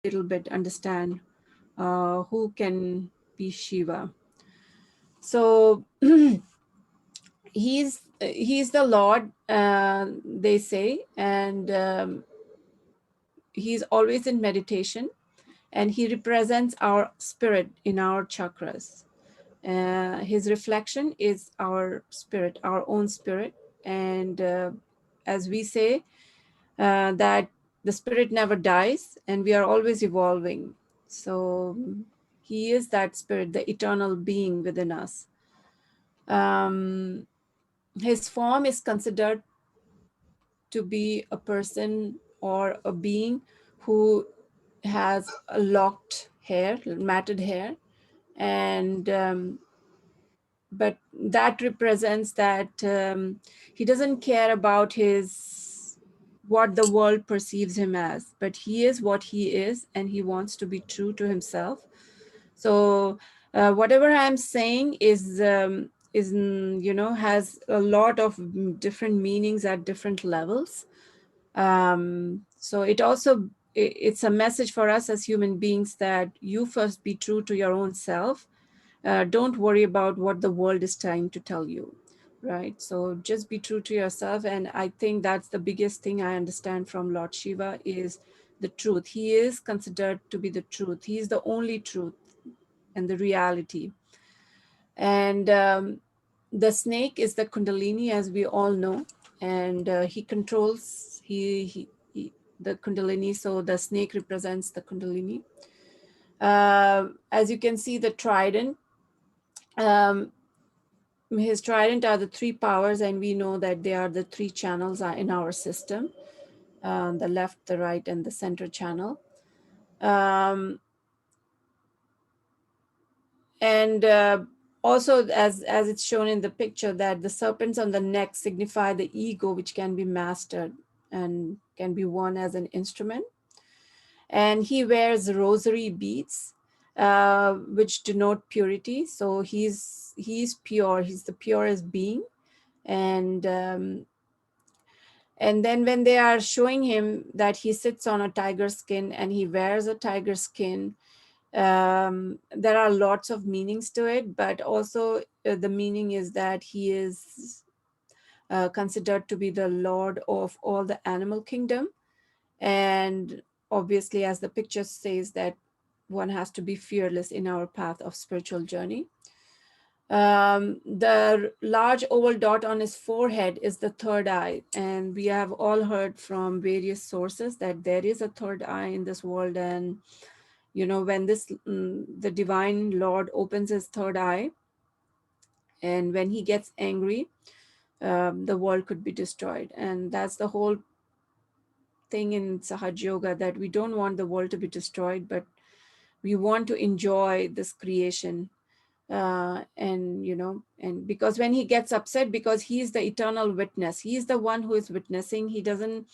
little bit understand who can be Shiva. So he's the Lord, they say, and he's always in meditation, and he represents our spirit in our chakras. His reflection is our spirit, our own spirit. And as we say, that the spirit never dies and we are always evolving. So he is that spirit, the eternal being within us. His form is considered to be a person or a being who has a locked hair, matted hair, and but that represents that he doesn't care about his what the world perceives him as, but he is what he is, and he wants to be true to himself. So whatever I'm saying is has a lot of different meanings at different levels. So it's a message for us as human beings that you first be true to your own self. Don't worry about what the world is trying to tell you, right? So just be true to yourself. And I think that's the biggest thing I understand from Lord Shiva is the truth. He is considered to be the truth. He is the only truth and the reality. And the snake is the Kundalini, as we all know, and he controls the Kundalini. So the snake represents the Kundalini. As you can see, the trident, his trident are the three powers, and we know that they are the three channels in our system, the left, the right, and the center channel. And also, as it's shown in the picture, that the serpents on the neck signify the ego, which can be mastered and can be worn as an instrument. And he wears rosary beads, which denote purity. So he's pure. He's the purest being. And then when they are showing him that he sits on a tiger skin and he wears a tiger skin, there are lots of meanings to it, but also the meaning is that he is considered to be the lord of all the animal kingdom. And obviously, as the picture says, that one has to be fearless in our path of spiritual journey. The large oval dot on his forehead is the third eye, and we have all heard from various sources that there is a third eye in this world. And when the divine Lord opens his third eye, and when he gets angry, the world could be destroyed. And that's the whole thing in Sahaja Yoga, that we don't want the world to be destroyed, but we want to enjoy this creation. And because when he gets upset, because he is the eternal witness, he is the one who is witnessing. He doesn't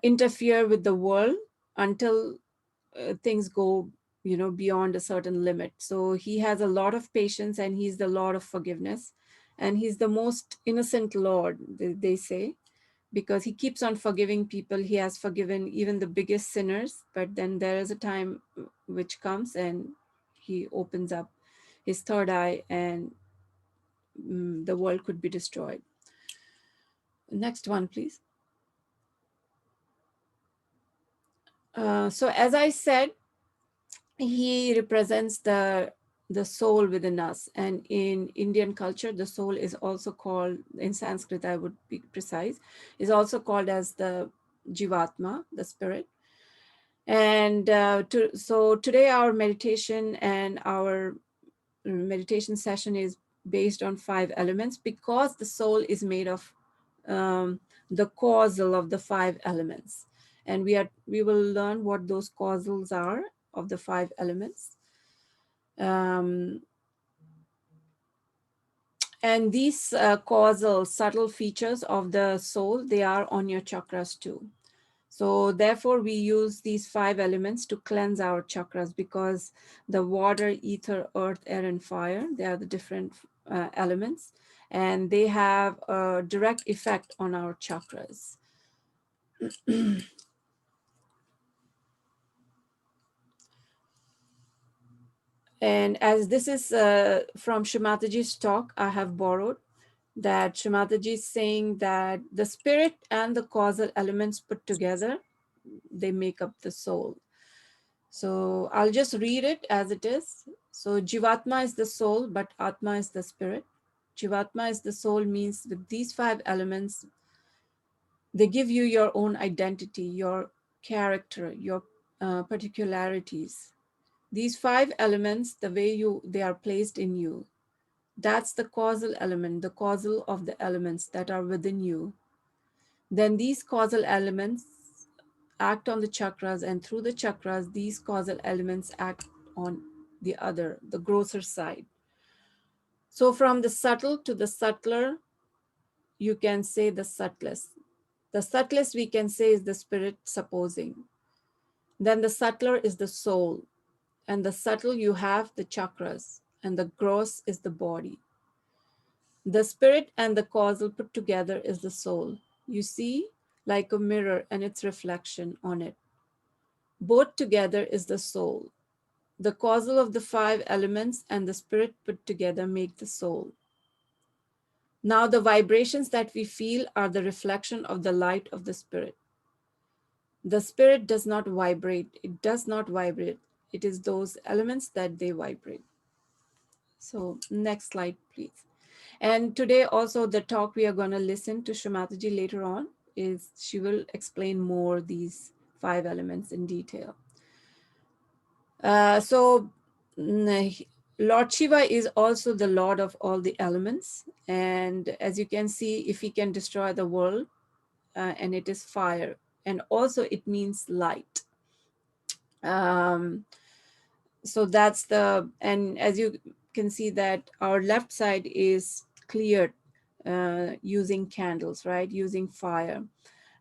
interfere with the world until things go beyond a certain limit. So he has a lot of patience, and he's the Lord of forgiveness, and he's the most innocent Lord, they say, because he keeps on forgiving people. He has forgiven even the biggest sinners, but then there is a time which comes and he opens up his third eye, and the world could be destroyed. Next one, please. So as I said, he represents the soul within us. And in Indian culture, the soul is also called, in Sanskrit I would be precise, is also called as the Jivatma, the spirit. And so today our meditation and our meditation session is based on 5 elements, because the soul is made of the causal of the 5 elements. And we will learn what those causals are of the 5 elements. And these causal subtle features of the soul, they are on your chakras too. So therefore we use these 5 elements to cleanse our chakras, because the water, ether, earth, air, and fire, they are the different elements, and they have a direct effect on our chakras. And as this is from Shrimataji's talk, I have borrowed that Shrimataji is saying that the spirit and the causal elements put together, they make up the soul. So I'll just read it as it is. So Jivatma is the soul, but Atma is the spirit. Jivatma is the soul means with these five elements, they give you your own identity, your character, your particularities. These five elements, the way they are placed in you, that's the causal element, the causal of the elements that are within you. Then these causal elements act on the chakras, and through the chakras, these causal elements act on the grosser side. So from the subtle to the subtler, you can say the subtlest. The subtlest we can say is the spirit, supposing. Then the subtler is the soul, and the subtle you have the chakras, and the gross is the body. The spirit and the causal put together is the soul. You see, like a mirror and its reflection on it. Both together is the soul. The causal of the five elements and the spirit put together make the soul. Now, the vibrations that we feel are the reflection of the light of the spirit. The spirit does not vibrate. It does not vibrate. It is those elements that they vibrate. So, next slide, please. And today also the talk we are going to listen to Shrimataji later on is she will explain more these five elements in detail. Lord Shiva is also the Lord of all the elements. And as you can see, if he can destroy the world, and it is fire. And also it means light. So that's and as you can see that our left side is cleared using candles, right? Using fire.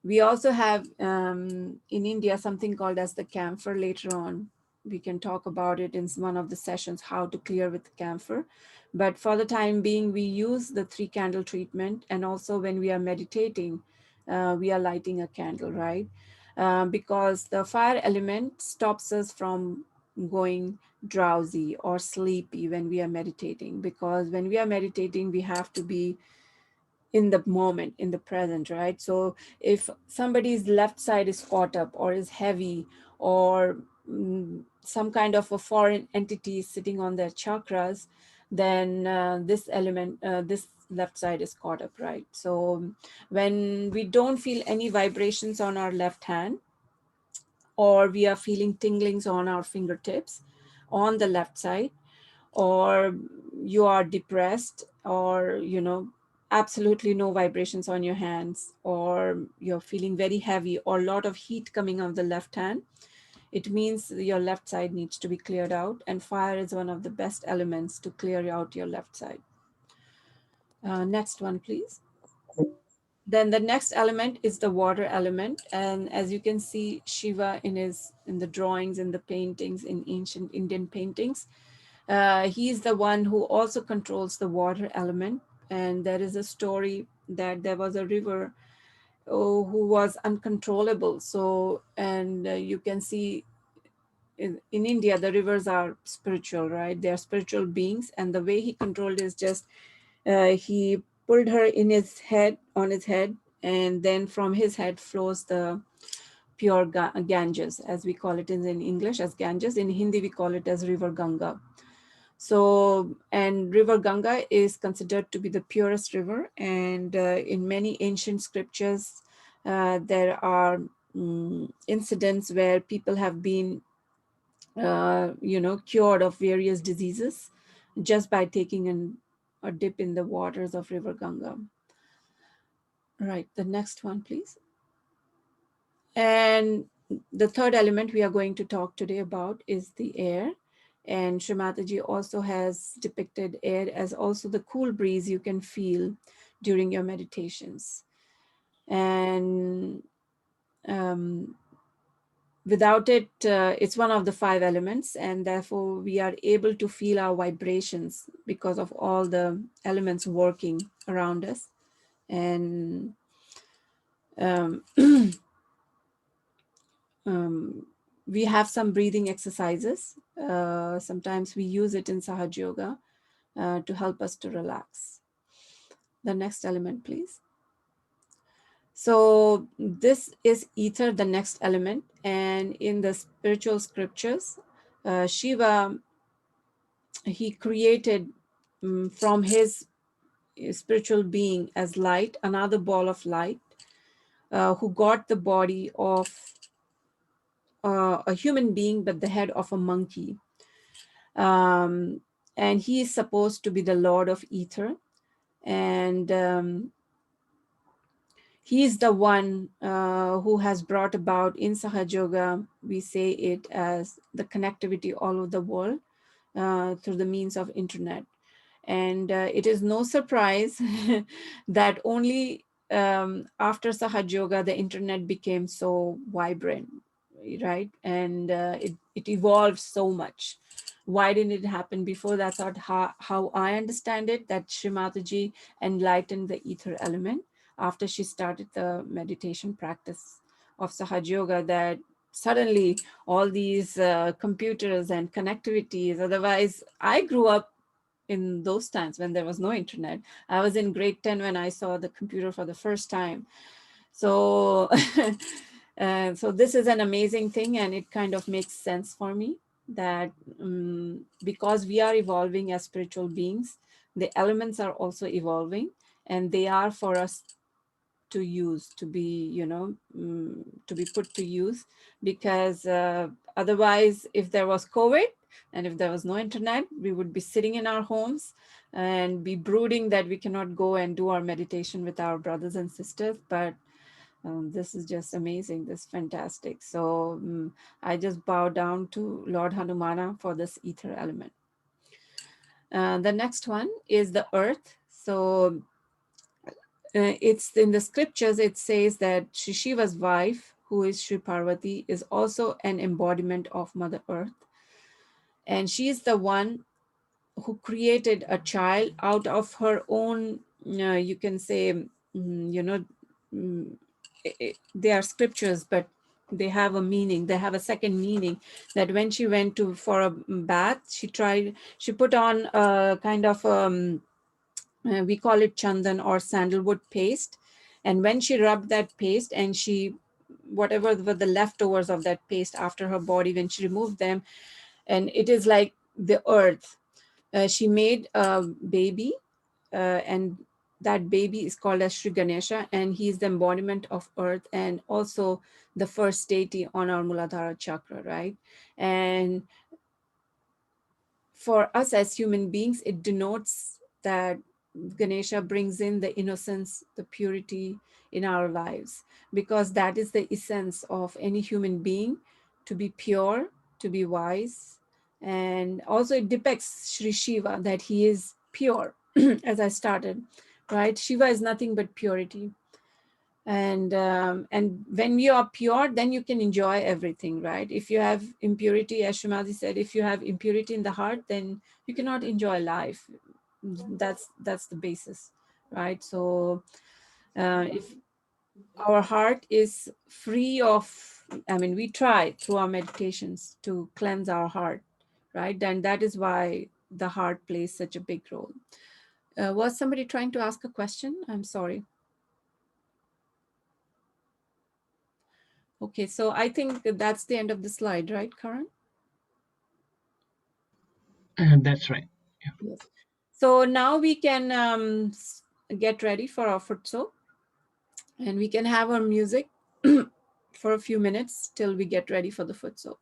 We also have in India something called as the camphor. Later on, we can talk about it in one of the sessions, how to clear with camphor. But for the time being, we use the 3 candle treatment. And also when we are meditating, we are lighting a candle, right? Because the fire element stops us from going drowsy or sleepy when we are meditating. Because when we are meditating, we have to be in the moment, in the present, right? So if somebody's left side is caught up or is heavy, or some kind of a foreign entity is sitting on their chakras, then this left side is caught up, right? So when we don't feel any vibrations on our left hand, or we are feeling tinglings on our fingertips on the left side, or you are depressed, or absolutely no vibrations on your hands, or you're feeling very heavy or a lot of heat coming out of the left hand, it means your left side needs to be cleared out, and fire is one of the best elements to clear out your left side. Next one, please. Then the next element is the water element, and as you can see, Shiva in the drawings, in the paintings, in ancient Indian paintings, he's the one who also controls the water element. And there is a story that there was a river who was uncontrollable. So, and you can see in India, the rivers are spiritual, right? They are spiritual beings. And the way he controlled is just he pulled her on his head, and then from his head flows the pure Ganges, as we call it in English as Ganges. In Hindi, we call it as River Ganga. So, and River Ganga is considered to be the purest river. And in many ancient scriptures, there are incidents where people have been, cured of various diseases just by taking a dip in the waters of River Ganga. Right, the next one, please. And the third element we are going to talk today about is the air. And Shrimataji also has depicted air as also the cool breeze you can feel during your meditations. And without it, it's one of the 5 elements, and therefore we are able to feel our vibrations because of all the elements working around us. And um, we have some breathing exercises. Sometimes we use it in Sahaja Yoga to help us to relax. The next element, please. So this is ether, the next element. And in the spiritual scriptures, Shiva, he created from his spiritual being as light, another ball of light, who got the body of a human being, but the head of a monkey. Um, and he is supposed to be the Lord of ether. And he is the one who has brought about in Sahaja Yoga, we say it as the connectivity all over the world through the means of internet. And it is no surprise that only after Sahaja Yoga, the internet became so vibrant, right? And it evolved so much. Why didn't it happen before? That's not how I understand it, that Srimataji enlightened the ether element after she started the meditation practice of Sahaja Yoga, that suddenly all these computers and connectivities, otherwise I grew up in those times when there was no internet. I was in grade 10 when I saw the computer for the first time. So, so this is an amazing thing, and it kind of makes sense for me that because we are evolving as spiritual beings, the elements are also evolving, and they are for us to use, to be, to be put to use, because otherwise, if there was COVID and if there was no internet, we would be sitting in our homes and be brooding that we cannot go and do our meditation with our brothers and sisters. But this is just amazing. This is fantastic. So I just bow down to Lord Hanumana for this ether element. The next one is the earth. So it's in the scriptures, it says that Shiva's wife, who is Sri Parvati, is also an embodiment of Mother Earth. And she is the one who created a child out of her own, you can say, mm, they are scriptures, but they have a meaning. They have a second meaning, that when she went to for a bath, she put on a kind of, we call it chandan or sandalwood paste. And when she rubbed that paste, and whatever were the leftovers of that paste after her body, when she removed them, and it is like the earth, she made a baby, and that baby is called as Sri Ganesha, and he is the embodiment of earth, and also the first deity on our Muladhara chakra, right? And for us as human beings, it denotes that Ganesha brings in the innocence, the purity in our lives, because that is the essence of any human being, to be pure, to be wise. And also it depicts Sri Shiva, that he is pure, as I started, right? Shiva is nothing but purity. And when you are pure, then you can enjoy everything, right? If you have impurity, as Shrimati said, if you have impurity in the heart, then you cannot enjoy life. That's the basis, right? So if our heart is free of, I mean, we try through our meditations to cleanse our heart, right? And that is why the heart plays such a big role. Was somebody trying to ask a question? I'm sorry. Okay, so I think that's the end of the slide, right, Karan? That's right. Yeah. Yes. So now we can get ready for our futso, and we can have our music for a few minutes till we get ready for the futso.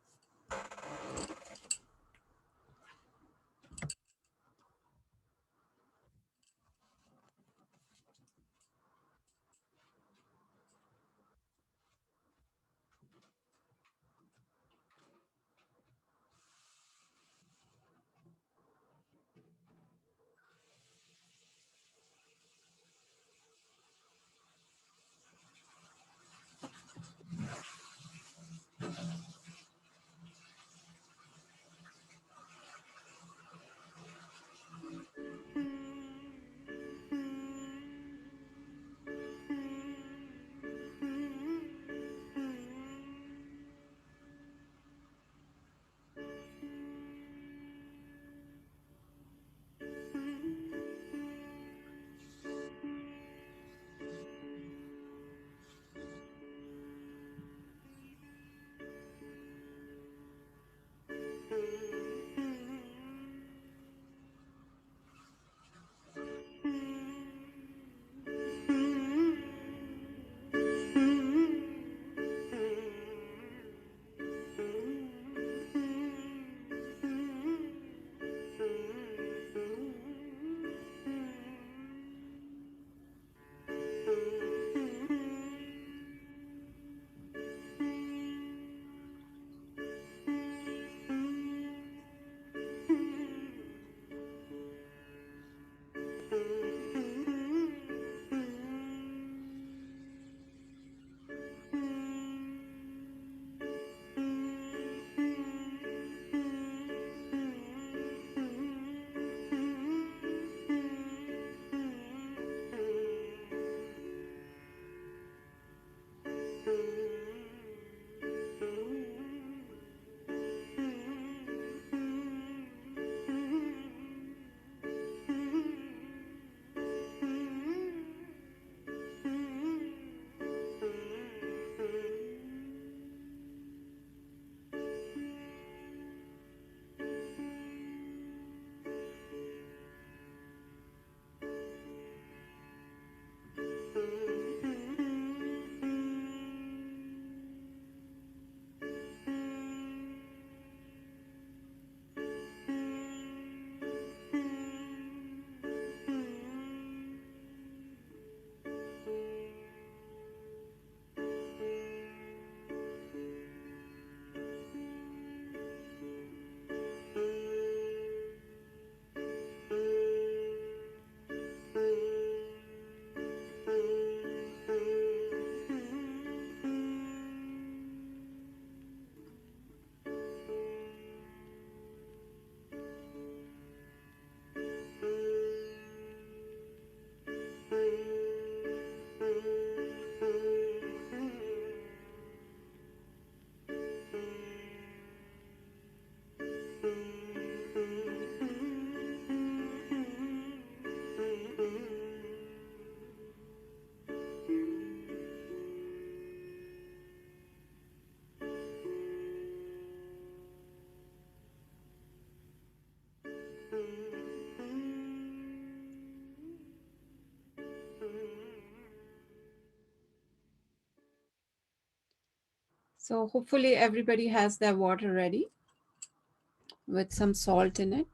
So hopefully everybody has their water ready with some salt in it.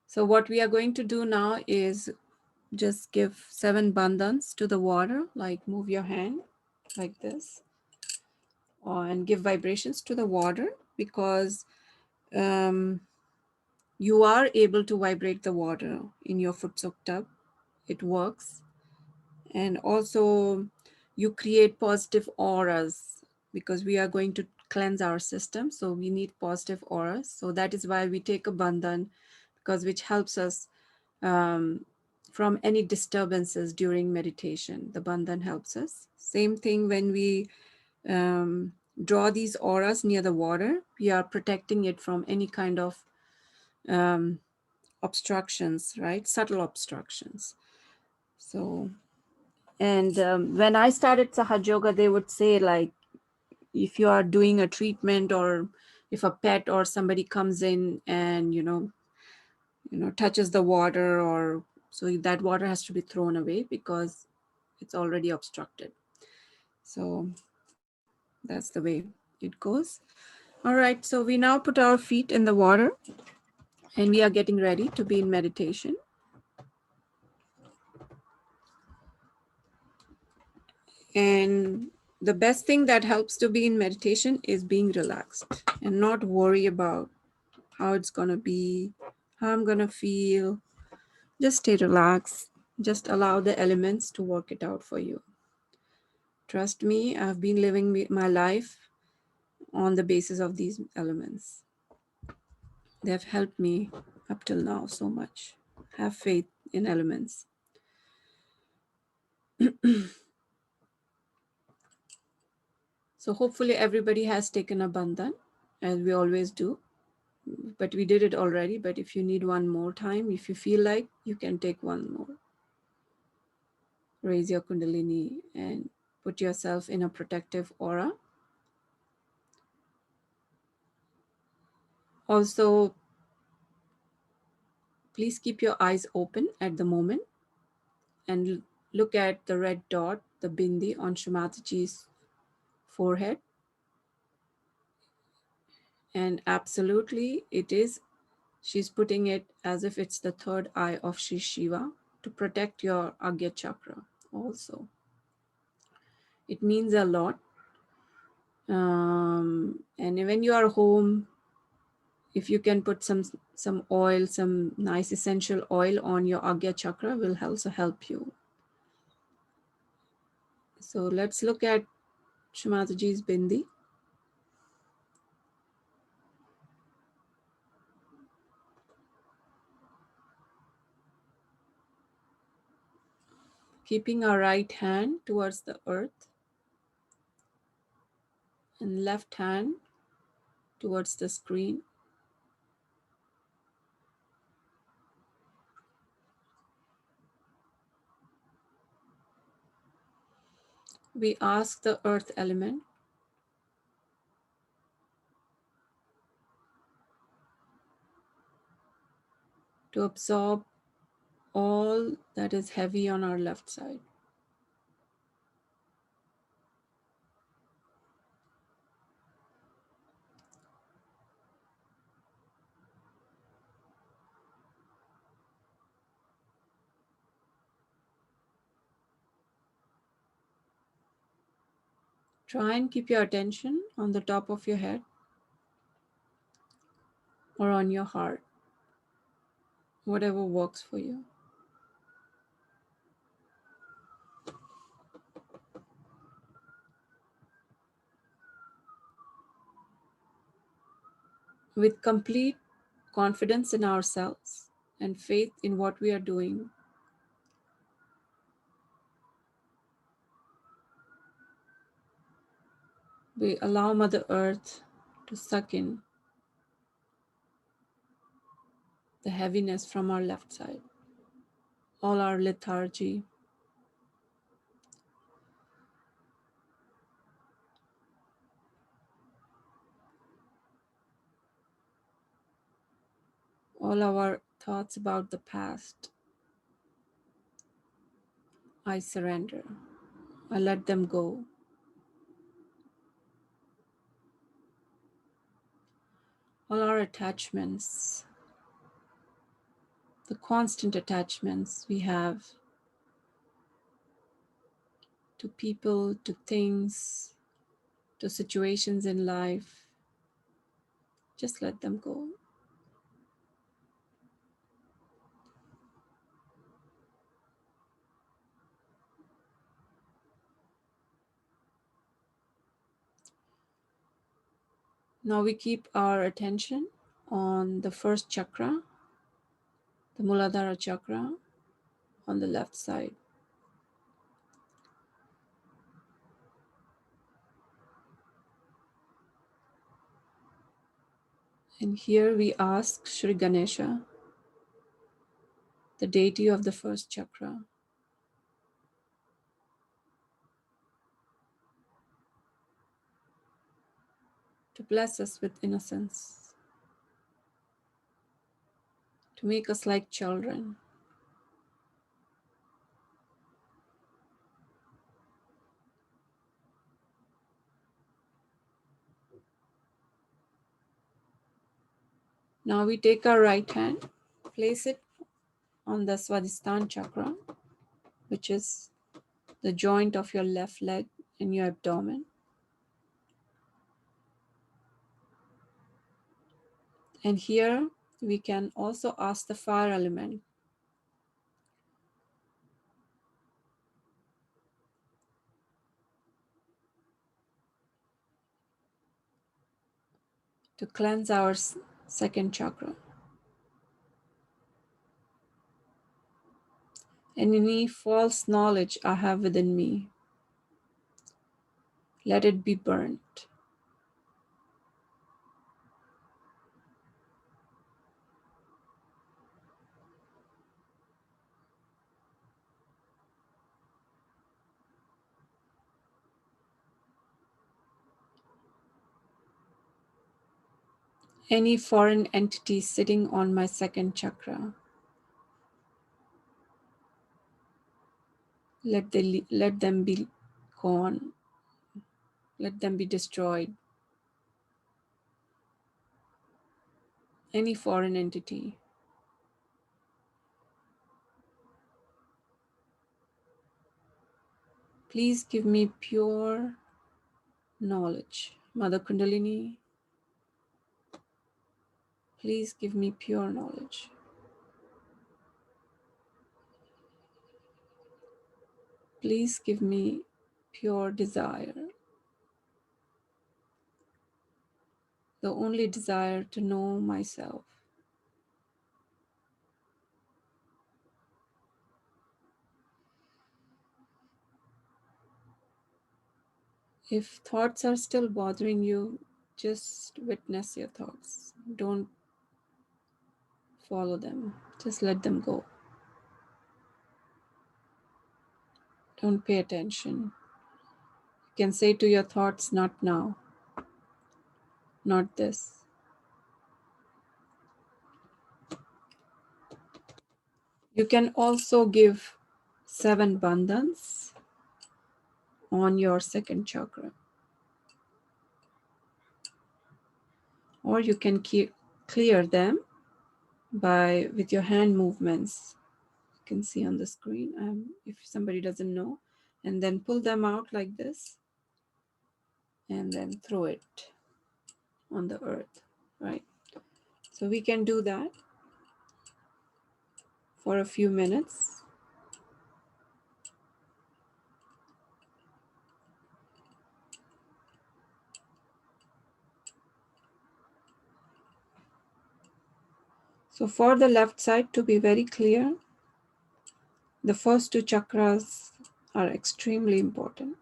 So what we are going to do now is just give 7 bandhans to the water, like move your hand like this, and give vibrations to the water, because um, you are able to vibrate the water in your foot soak tub. It works. And also you create positive auras, because we are going to cleanse our system. So we need positive auras. So that is why we take a bandhan, because which helps us um, from any disturbances during meditation. The bandhan helps us. Same thing when we um, draw these auras near the water, we are protecting it from any kind of um, obstructions, right? Subtle obstructions. So, and when I started Sahaja Yoga, they would say, like, if you are doing a treatment, or if a pet or somebody comes in and touches the water, or so that water has to be thrown away because it's already obstructed. So that's the way it goes. All right, so we now put our feet in the water and we are getting ready to be in meditation. And the best thing that helps to be in meditation is being relaxed and not worry about how it's going to be, how I'm going to feel. Just stay relaxed. Just allow the elements to work it out for you. Trust me, I've been living my life on the basis of these elements. They have helped me up till now so much. Have faith in elements. So hopefully everybody has taken a bandhan, as we always do. But we did it already. But if you need one more time, if you feel like, you can take one more. Raise your kundalini and put yourself in a protective aura. Also, please keep your eyes open at the moment and look at the red dot, the bindi on Shumataji's forehead. And absolutely, it is, she's putting it as if it's the third eye of Sri Shiva to protect your Agya chakra also. It means a lot. And when you are home, if you can put some oil, some nice essential oil on your Agya chakra, will also help you. So let's look at Shumataji's bindi. Keeping our right hand towards the earth and left hand towards the screen. We ask the earth element to absorb all that is heavy on our left side. Try and keep your attention on the top of your head or on your heart, whatever works for you. With complete confidence in ourselves and faith in what we are doing, we allow Mother Earth to suck in the heaviness from our left side, all our lethargy, all our thoughts about the past. I surrender. I let them go. all our attachments, the constant attachments we have to people, to things, to situations in life. Just let them go. Now we keep our attention on the first chakra, the Muladhara chakra on the left side. And here we ask Shri Ganesha, the deity of the first chakra, to bless us with innocence, to make us like children. Now we take our right hand, place it on the Swadhisthana chakra, which is the joint of your left leg in your abdomen. And here we can also ask the fire element to cleanse our second chakra. And any false knowledge I have within me, let it be burnt. Any foreign entity sitting on my second chakra, let them be gone, let them be destroyed. Any foreign entity, please give me pure knowledge. Mother Kundalini, please give me pure knowledge. Please give me pure desire, the only desire to know myself. If thoughts are still bothering you, just witness your thoughts. Don't follow them. Just let them go. Don't pay attention. You can say to your thoughts, not now, not this. You can also give 7 bandhans on your second chakra. Or you can clear them with your hand movements. You can see on the screen if somebody doesn't know. And then pull them out like this. And then throw it on the earth, right? So we can do that for a few minutes. So for the left side, to be very clear, the first 2 chakras are extremely important.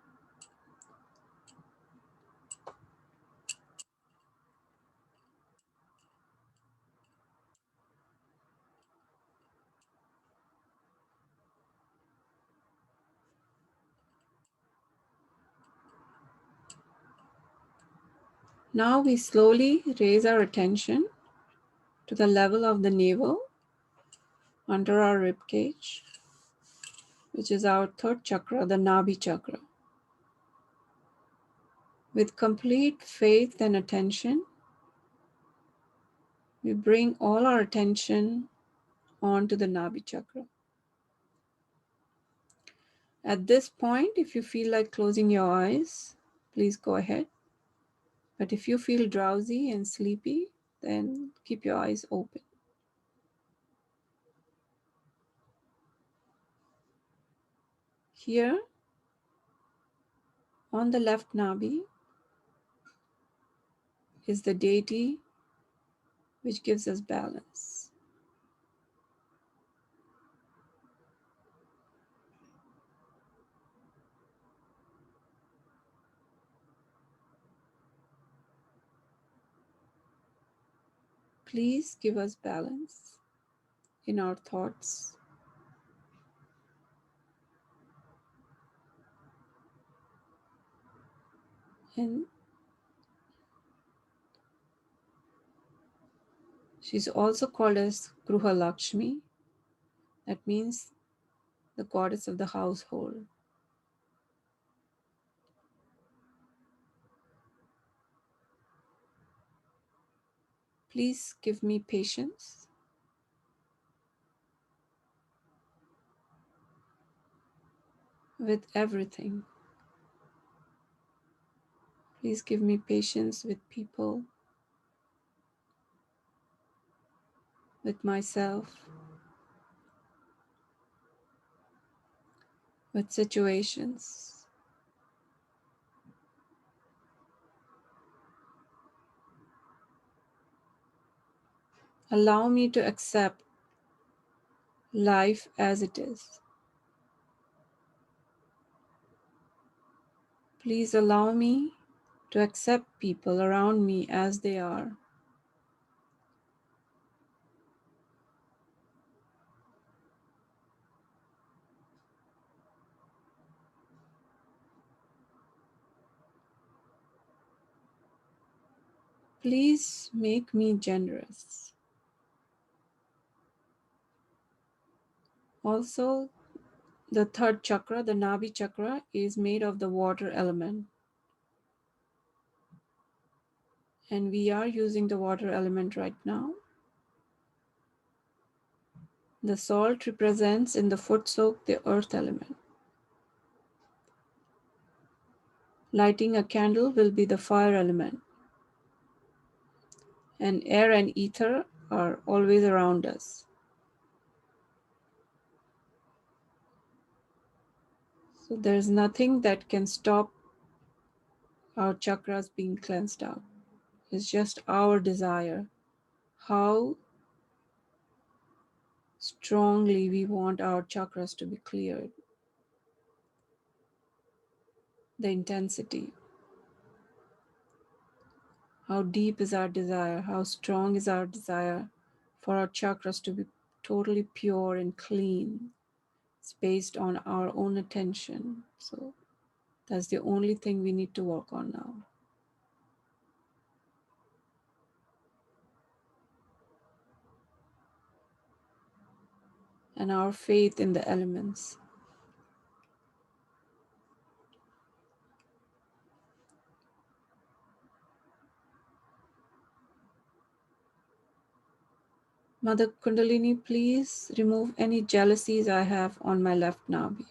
Now we slowly raise our attention to the level of the navel under our rib cage, which is our 3rd chakra, the Nabhi chakra. With complete faith and attention, We bring all our attention onto the Nabi chakra. At this point, if you feel like closing your eyes, please go ahead. But if you feel drowsy and sleepy, then keep your eyes open. Here on the left Nabi is the deity which gives us balance. Please give us balance in our thoughts, and she's also called as Gruha Lakshmi. That means the goddess of the household. Please give me patience with everything. Please give me patience with people, with myself, with situations. Allow me to accept life as it is. Please allow me to accept people around me as they are. Please make me generous. Also, the third chakra, the Nabi chakra, is made of the water element. And we are using the water element right now. The salt represents in the foot soak the earth element. Lighting a candle will be the fire element. And air and ether are always around us. So there's nothing that can stop our chakras being cleansed out. It's just our desire, how strongly we want our chakras to be cleared, the intensity, how deep is our desire, how strong is our desire for our chakras to be totally pure and clean. It's based on our own attention. So that's the only thing we need to work on now. And our faith in the elements. Mother Kundalini, please remove any jealousies I have on my left nabi.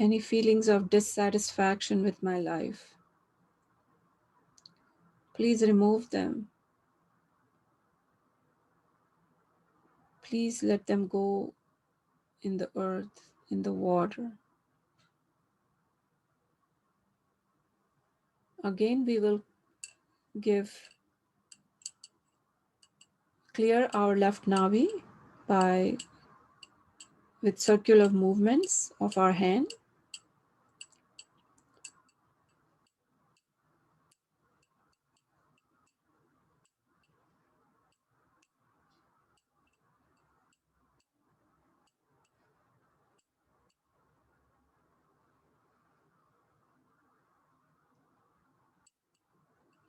Any feelings of dissatisfaction with my life. Please remove them. Please let them go in the earth, in the water. Again, we will clear our left navi by with circular movements of our hand.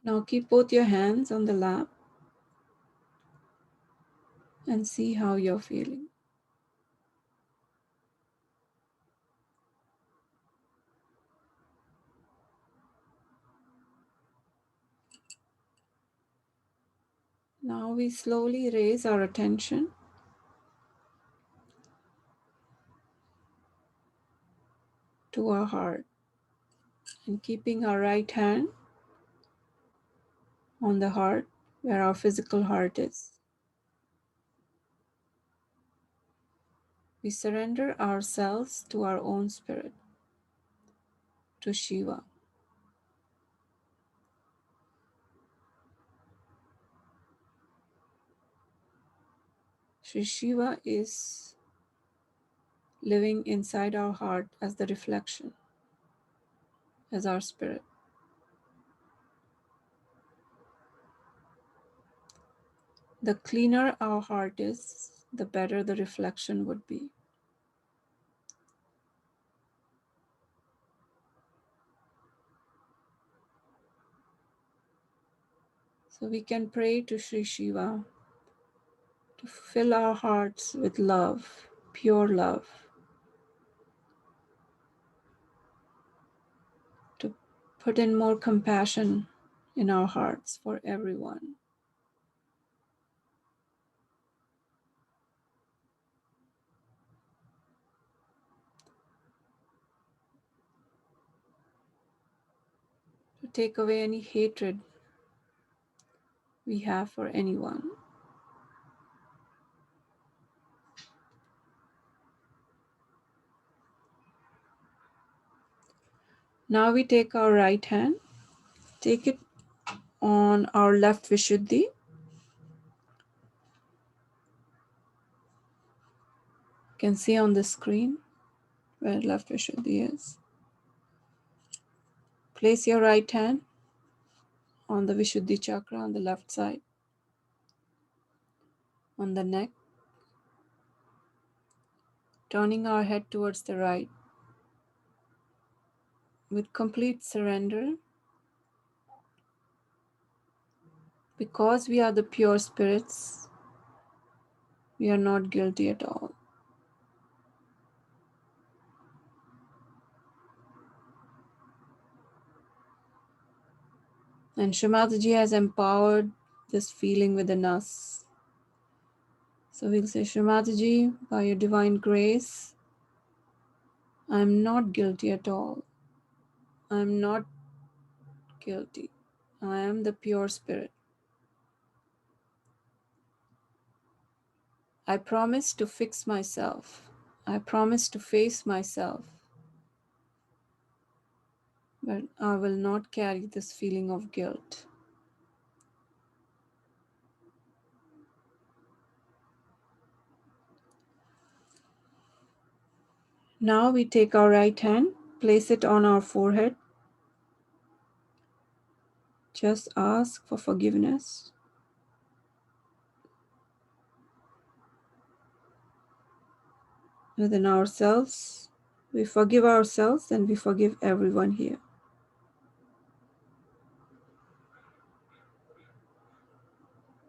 Now keep both your hands on the lap and see how you're feeling. Now we slowly raise our attention to our heart and keeping our right hand on the heart where our physical heart is. We surrender ourselves to our own spirit, to Shiva. Sri Shiva is living inside our heart as the reflection, as our spirit. The cleaner our heart is, the better the reflection would be. So we can pray to Sri Shiva to fill our hearts with love, pure love, to put in more compassion in our hearts for everyone. To take away any hatred we have for anyone. Now we take our right hand, take it on our left Vishuddhi. You can see on the screen where left Vishuddhi is. Place your right hand on the Vishuddhi chakra on the left side, on the neck, turning our head towards the right with complete surrender. Because we are the pure spirits, we are not guilty at all. And Shrimataji has empowered this feeling within us. So we'll say, Shrimataji, by your divine grace, I am not guilty at all. I am not guilty. I am the pure spirit. I promise to fix myself. I promise to face myself. But I will not carry this feeling of guilt. Now we take our right hand, place it on our forehead. Just ask for forgiveness. Within ourselves, we forgive ourselves and we forgive everyone here.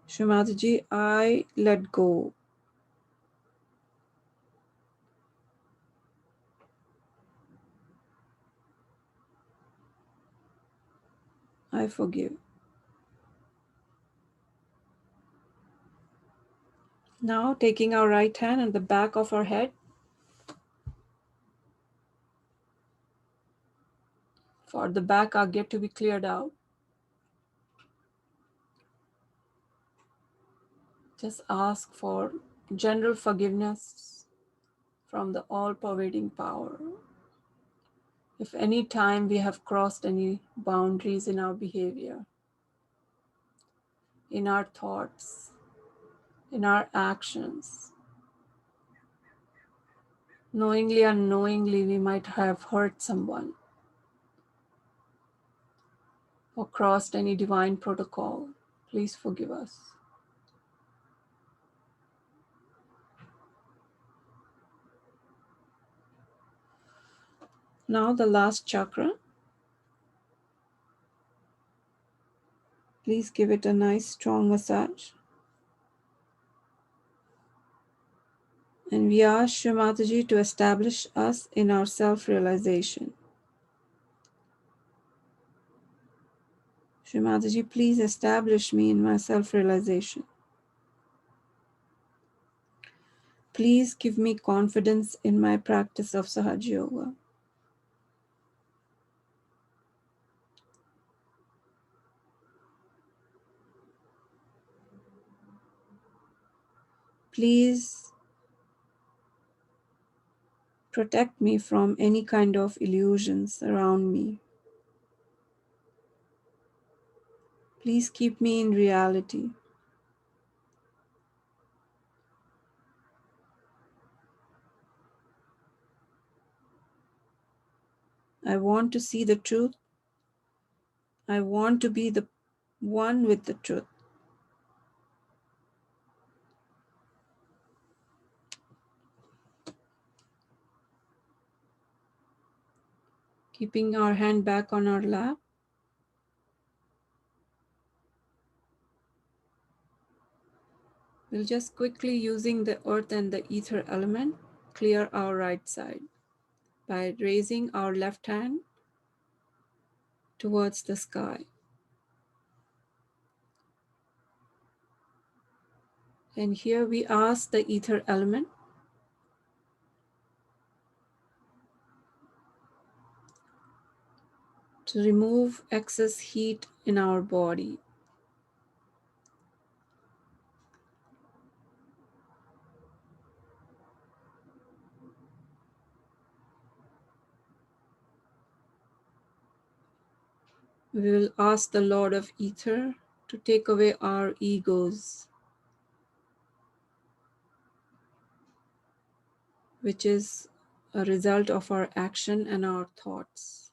Shrimataji, I let go. I forgive. Now taking our right hand on the back of our head, for the back agya to be cleared out. Just ask for general forgiveness from the all-pervading power. If any time we have crossed any boundaries in our behavior, in our thoughts, in our actions, knowingly or unknowingly we might have hurt someone or crossed any divine protocol, please forgive us. Now the last chakra. Please give it a nice strong massage. And we ask Shri Mataji to establish us in our self-realization. Shri Mataji, please establish me in my self-realization. Please give me confidence in my practice of Sahaja Yoga. Please protect me from any kind of illusions around me. Please keep me in reality. I want to see the truth. I want to be the one with the truth. Keeping our hand back on our lap. We'll just quickly, using the earth and the ether element, clear our right side by raising our left hand towards the sky. And here we ask the ether element to remove excess heat in our body. We will ask the Lord of Ether to take away our egos, which is a result of our action and our thoughts.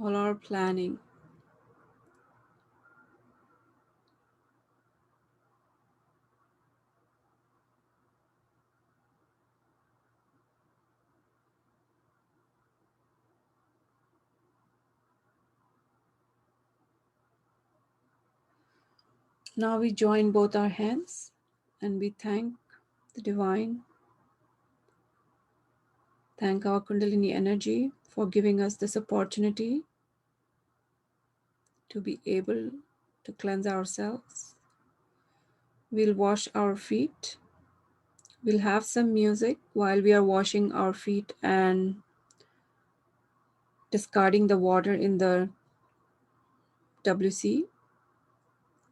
All our planning. Now we join both our hands and we thank the Divine, thank our Kundalini energy for giving us this opportunity to be able to cleanse ourselves. We'll wash our feet. We'll have some music while we are washing our feet and discarding the water in the WC,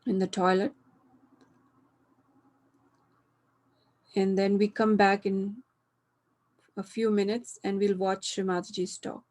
in the toilet. And then we come back in a few minutes and we'll watch Srimataji's talk.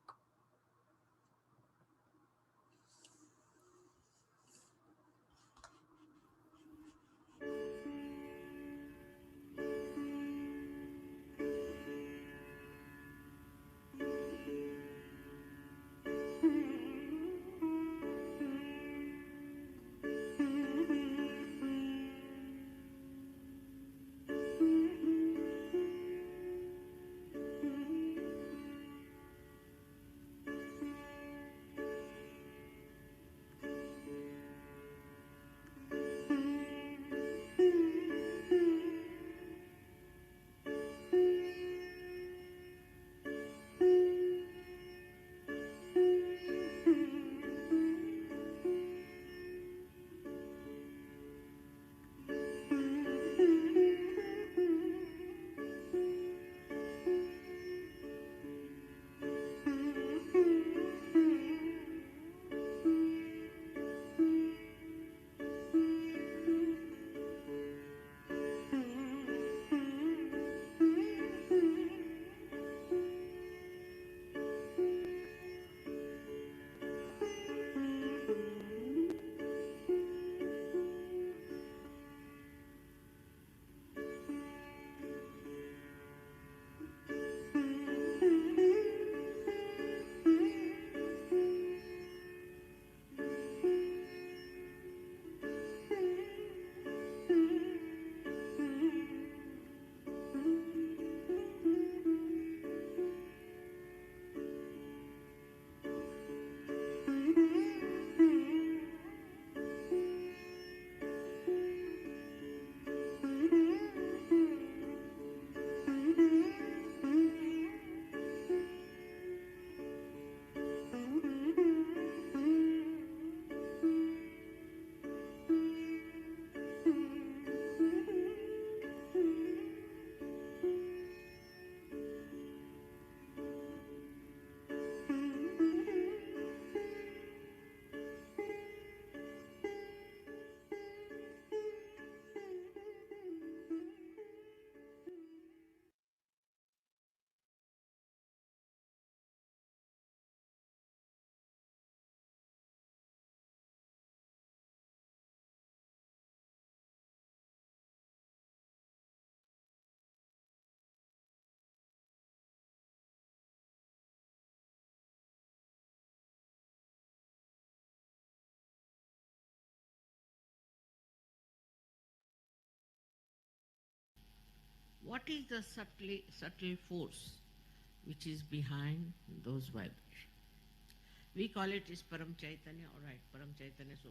what is the subtle force which is behind those vibrations? We call it is Param Chaitanya, all right, Param Chaitanya. So,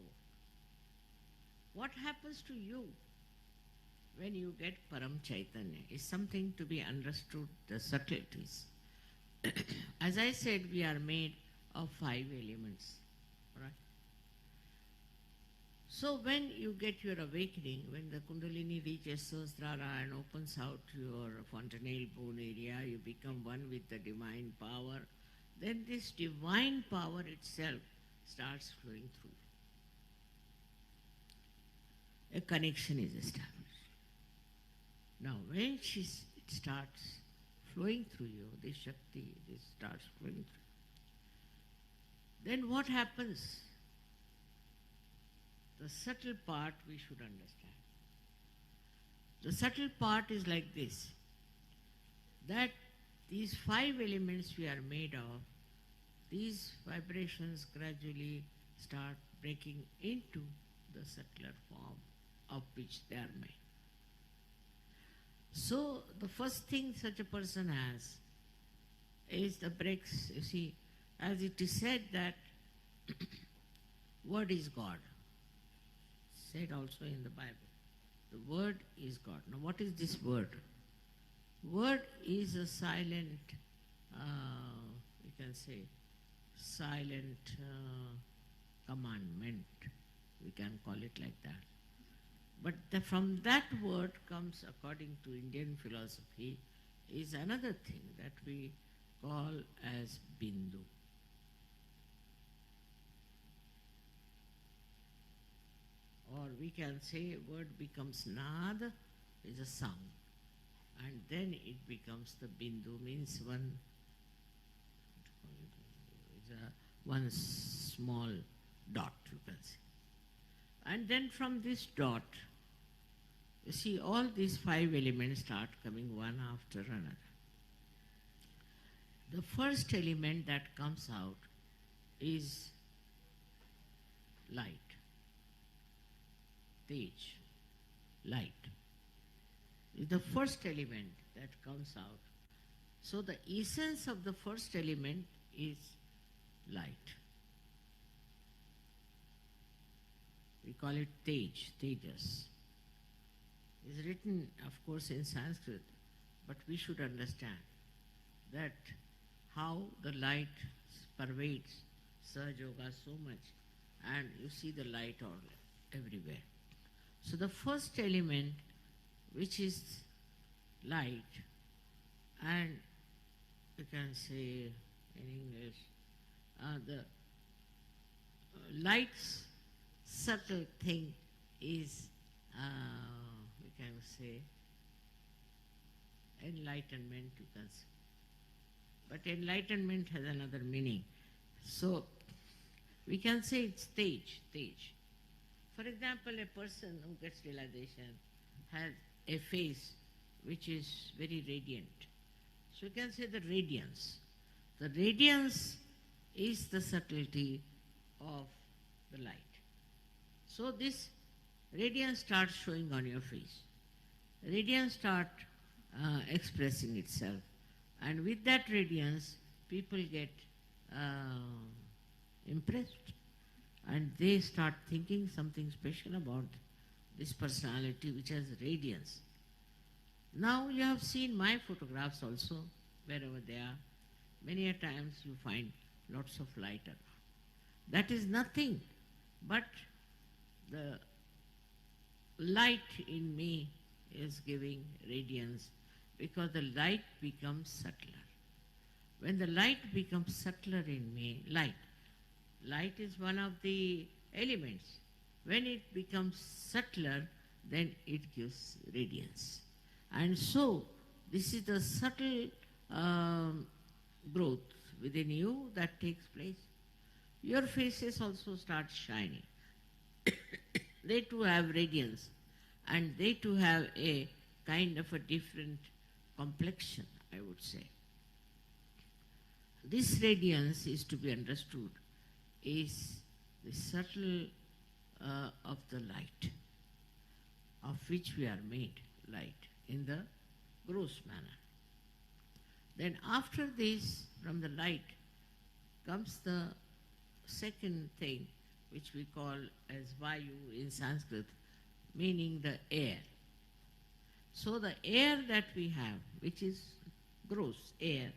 what happens to you when you get Param Chaitanya is something to be understood, the subtleties. As I said, we are made of 5 elements, right? So when you get your awakening, when the Kundalini reaches Sahasrara and opens out your fontanelle bone area, you become one with the divine power, then this divine power itself starts flowing through. A connection is established. Now when it starts flowing through you, this Shakti, this starts flowing through, then what happens? The subtle part we should understand. The subtle part is like this, that these 5 elements we are made of, these vibrations gradually start breaking into the subtler form of which they are made. So the first thing such a person has is the breaks. You see, as it is said that word is God, said also in the Bible. The word is God. Now what is this word? Word is a silent, we can say, silent commandment. We can call it like that. But from that word comes, according to Indian philosophy, is another thing that we call as Bindu. Or we can say word becomes Nad, is a sound. And then it becomes the Bindu, means one, is one small dot, you can say. And then from this dot, you see all these 5 elements start coming one after another. The first element that comes out is light. Tej, light, is the first element that comes out. So the essence of the first element is light. We call it Tej, Tejas. It's written, of course, in Sanskrit, but we should understand that how the light pervades Sahaja Yoga so much, and you see the light all everywhere. So the first element, which is light, and you can say in English, the light's subtle thing is, we can say, enlightenment, you can say. But enlightenment has another meaning. So we can say it's Tej. For example, a person who gets realization has a face which is very radiant. So you can say the radiance. The radiance is the subtlety of the light. So this radiance starts showing on your face. Radiance starts expressing itself. And with that radiance, people get impressed. And they start thinking something special about this personality which has radiance. Now you have seen my photographs also, wherever they are. Many a times you find lots of light around. That is nothing but the light in me is giving radiance, because the light becomes subtler. When the light becomes subtler in me, light is one of the elements. When it becomes subtler, then it gives radiance. And so, this is the subtle growth within you that takes place. Your faces also start shining. They too have radiance, and they too have a kind of a different complexion, I would say. This radiance is to be understood is the subtle of the light, of which we are made, light, in the gross manner. Then after this, from the light, comes the second thing, which we call as Vayu in Sanskrit, meaning the air. So the air that we have, which is gross air,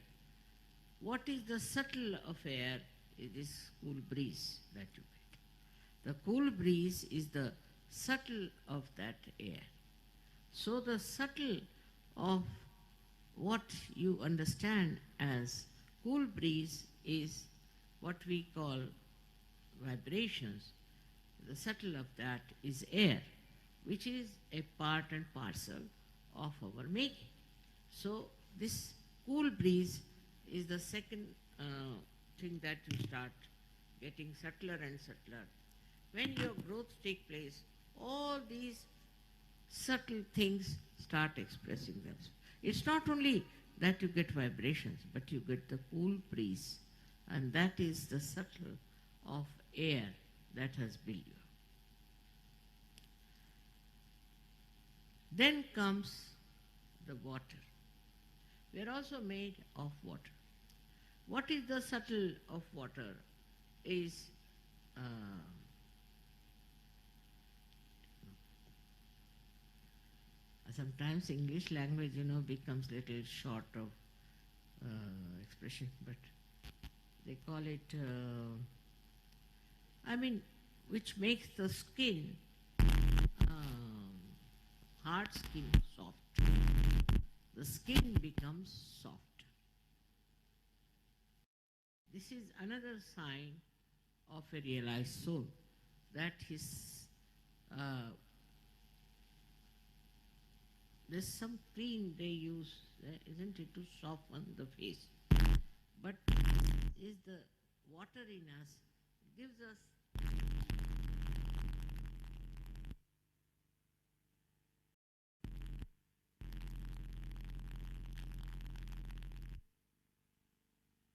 what is the subtle of air? It is cool breeze that you get. The cool breeze is the subtle of that air. So the subtle of what you understand as cool breeze is what we call vibrations. The subtle of that is air, which is a part and parcel of our making. So this cool breeze is the second thing that you start getting subtler and subtler. When your growth takes place, all these subtle things start expressing themselves. It's not only that you get vibrations, but you get the cool breeze, and that is the subtle of air that has built you. Then comes the water. We are also made of water. What is the subtle of water? Is sometimes English language, becomes little short of expression, but they call it, which makes the skin, hard skin, soft. The skin becomes soft. This is another sign of a realized soul, that there's some cream they use, isn't it, to soften the face. But is the water in us, gives us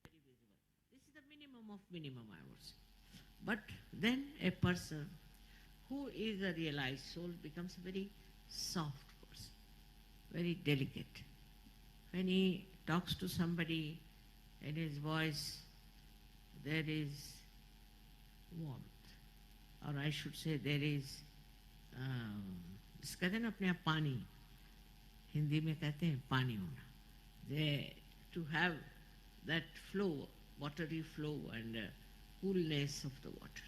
very visible. This is the minimum of minimum, I would say. But then a person who is a realized soul becomes a very soft person, very delicate. When he talks to somebody, in his voice there is warmth, or I should say there is, जिस कहते हैं ना अपने आप पानी, हिंदी में कहते हैं पानी होना, to have that flow, watery flow and coolness of the water.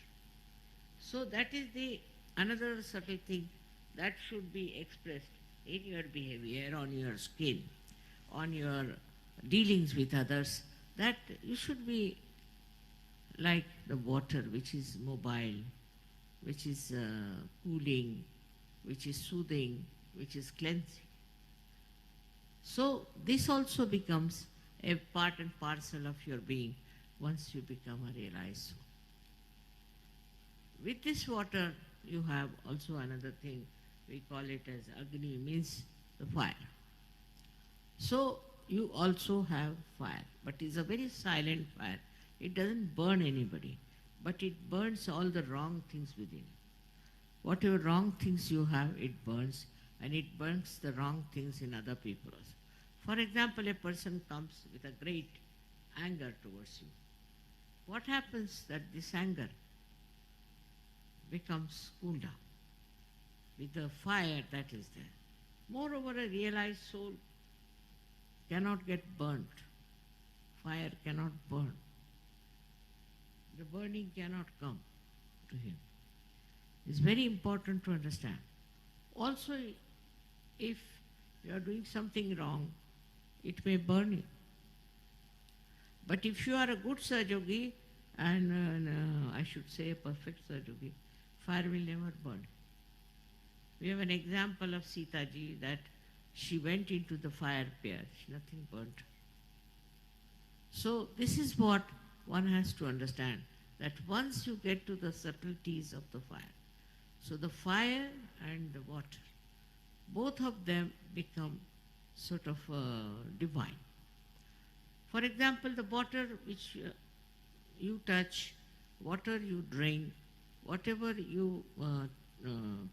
So that is the another subtle thing that should be expressed in your behavior, on your skin, on your dealings with others, that you should be like the water, which is mobile, which is cooling, which is soothing, which is cleansing. So this also becomes a part and parcel of your being once you become a realized soul. With this water, you have also another thing, we call it as Agni, means the fire. So you also have fire, but it's a very silent fire. It doesn't burn anybody, but it burns all the wrong things within. Whatever wrong things you have, it burns, and it burns the wrong things in other people also. For example, a person comes with a great anger towards you. What happens that this anger becomes cooled down with the fire that is there. Moreover, a realized soul cannot get burnt. Fire cannot burn. The burning cannot come to him. It's very important to understand. Also, if you are doing something wrong, it may burn you. But if you are a good Sahaja, and I should say a perfect Sahaja, fire will never burn. We have an example of Sita ji, that she went into the fire pit, nothing burnt. So this is what one has to understand, that once you get to the subtleties of the fire, so the fire and the water, both of them become sort of divine. For example, the water which you touch, water you drink, whatever you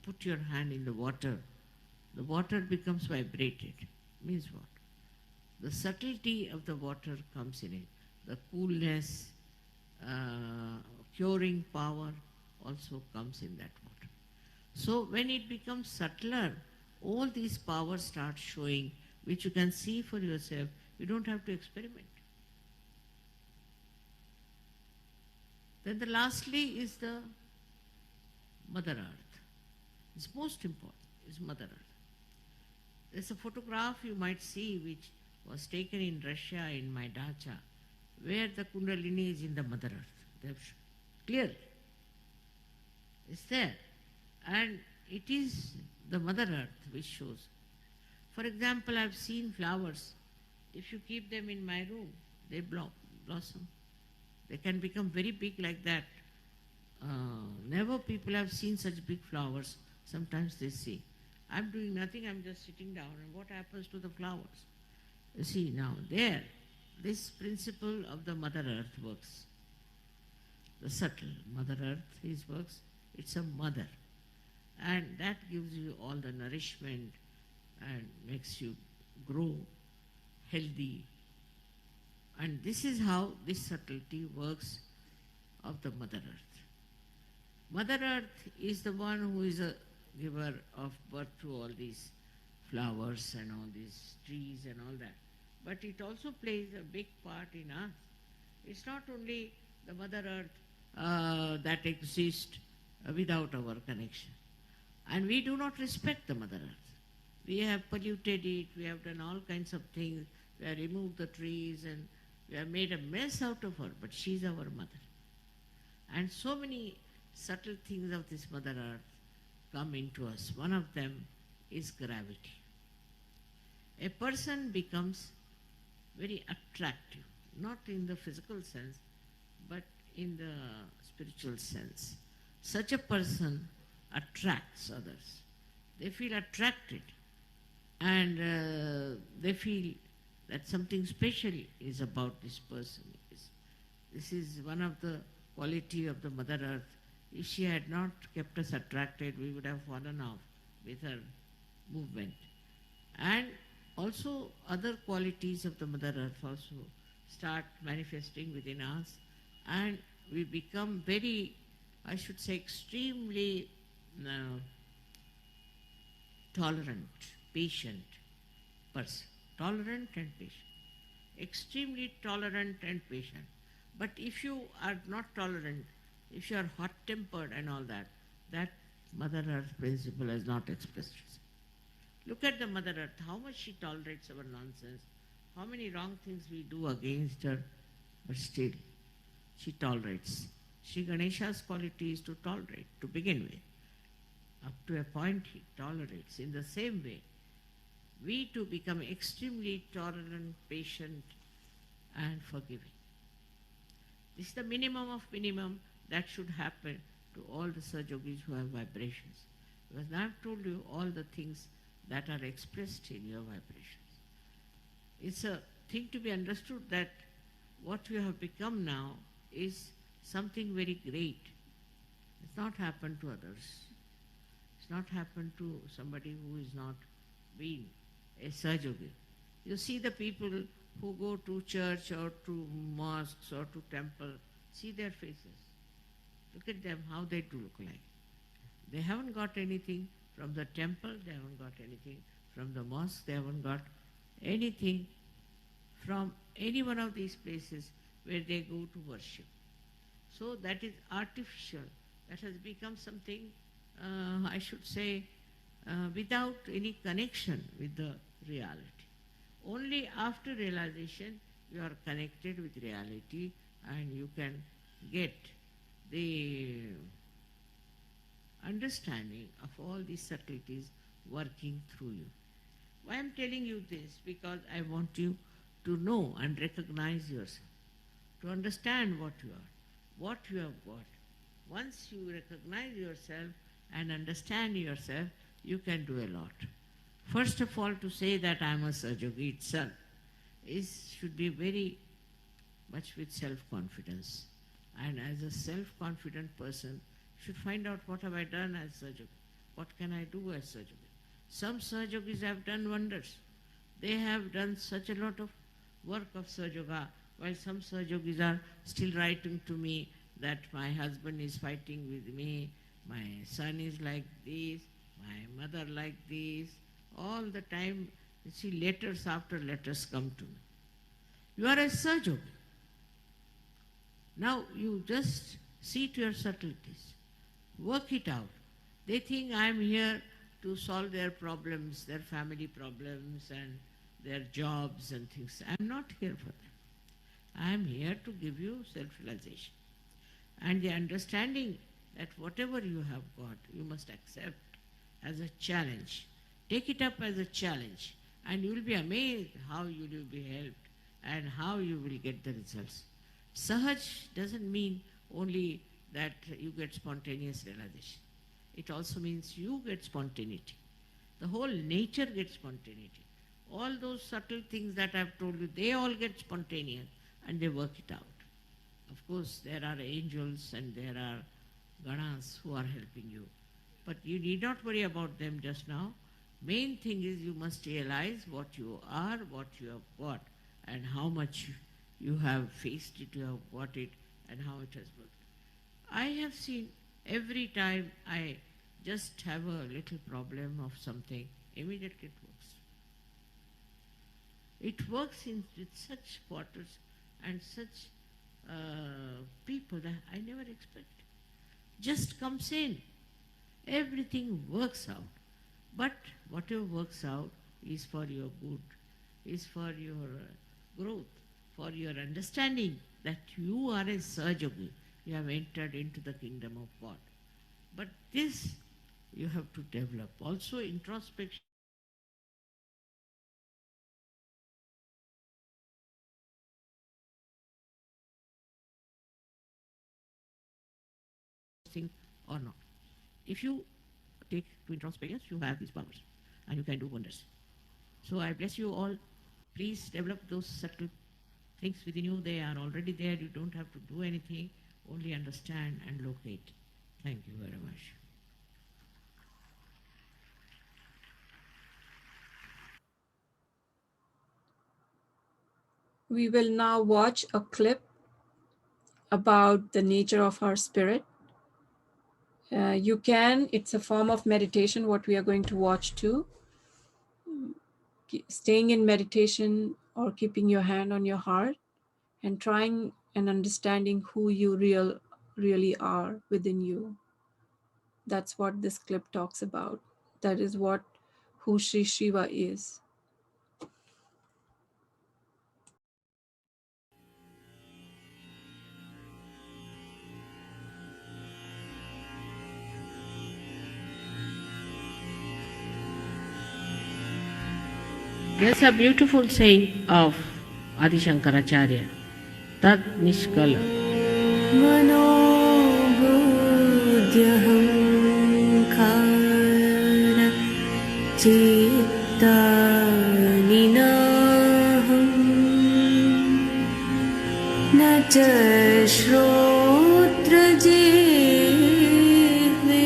put your hand in the water becomes vibrated. means what? The subtlety of the water comes in it. The coolness, curing power also comes in that water. So when it becomes subtler, all these powers start showing, which you can see for yourself. You don't have to experiment. Then the lastly is the Mother Earth. It's most important, is Mother Earth. There's a photograph you might see which was taken in Russia in my dacha, where the Kundalini is in the Mother Earth. They've clearly. It's there. And it is the Mother Earth which shows. For example, I've seen flowers. If you keep them in my room, they blossom. They can become very big like that. Never people have seen such big flowers. Sometimes they say, I'm doing nothing, I'm just sitting down. And what happens to the flowers? You see, now there, this principle of the Mother Earth works. The subtle Mother Earth is works. It's a mother. And that gives you all the nourishment and makes you grow healthy. And this is how this subtlety works of the Mother Earth. Mother Earth is the one who is a giver of birth to all these flowers and all these trees and all that. But it also plays a big part in us. It's not only the Mother Earth that exists without our connection. And we do not respect the Mother Earth. We have polluted it, we have done all kinds of things, we have removed the trees and we have made a mess out of her, but she's our mother. And so many subtle things of this Mother Earth come into us. One of them is gravity. A person becomes very attractive, not in the physical sense, but in the spiritual sense. Such a person attracts others. They feel attracted and they feel that something special is about this person. This is one of the quality of the Mother Earth. If she had not kept us attracted, we would have fallen off with her movement. And also other qualities of the Mother Earth also start manifesting within us, and we become very, I should say, extremely tolerant, patient person. Tolerant and patient. Extremely tolerant and patient. But if you are not tolerant, if you are hot-tempered and all that, that Mother Earth principle has not expressed itself. Look at the Mother Earth, how much she tolerates our nonsense, how many wrong things we do against her, but still she tolerates. Sri Ganesha's quality is to tolerate, to begin with. Up to a point he tolerates. In the same way, we too become extremely tolerant, patient and forgiving. This is the minimum of minimum that should happen to all the Sahajogis who have vibrations. Because now I've told you all the things that are expressed in your vibrations. It's a thing to be understood that what you have become now is something very great. It's not happened to others. It's not happened to somebody who is not been a Sahajogi. You see the people who go to church or to mosques or to temple, see their faces. Look at them, how they do look like. They haven't got anything from the temple, they haven't got anything from the mosque, they haven't got anything from any one of these places where they go to worship. So that is artificial. That has become something, I should say, without any connection with the reality. Only after realization you are connected with reality and you can get the understanding of all these subtleties working through you. Why I am telling you this? Because I want you to know and recognize yourself, to understand what you are, what you have got. Once you recognize yourself and understand yourself, you can do a lot. First of all, to say that I am a Sahajogi itself should be very much with self-confidence. And as a self-confident person, should find out what have I done as Sahajogi, what can I do as Sahajogi. Some Sahajogis have done wonders. They have done such a lot of work of Sahaja Yoga, while some Sahaja Yogis are still writing to me that my husband is fighting with me, my son is like this, my mother like this. All the time, you see, letters after letters come to me. You are a Sahaja Yogi. Now you just see to your subtleties. Work it out. They think I am here to solve their problems, their family problems and their jobs and things. I am not here for that. I am here to give you self-realization. And the understanding that whatever you have got, you must accept as a challenge. Take it up as a challenge, and you will be amazed how you will be helped and how you will get the results. Sahaj doesn't mean only that you get spontaneous realization. It also means you get spontaneity. The whole nature gets spontaneity. All those subtle things that I've told you, they all get spontaneous and they work it out. Of course, there are angels and there are ganas who are helping you. But you need not worry about them just now. Main thing is you must realize what you are, what you have got, and how much you have faced it, you have got it, and how it has worked. I have seen every time I just have a little problem of something, immediately it works. It works with such quarters and such people that I never expect. Just comes in. Everything works out. But whatever works out is for your good, is for your growth, for your understanding that you are a Sahaja Yogi. You have entered into the kingdom of God. But this you have to develop. Also introspection. Or not. If you take to introspection, you have these powers and you can do wonders. So I bless you all. Please develop those subtle things within you. They are already there. You don't have to do anything. Only understand and locate. Thank you very much. We will now watch a clip about the nature of our spirit. It's a form of meditation, what we are going to watch too. Staying in meditation or keeping your hand on your heart and trying and understanding who you really are within you. That's what this clip talks about. That is who Sri Shiva is. There's a beautiful saying of Adi Shankaracharya, Tad Nishkala. Manobuddhyahankara Chitta Ninaham Nacha Shrotra Jihve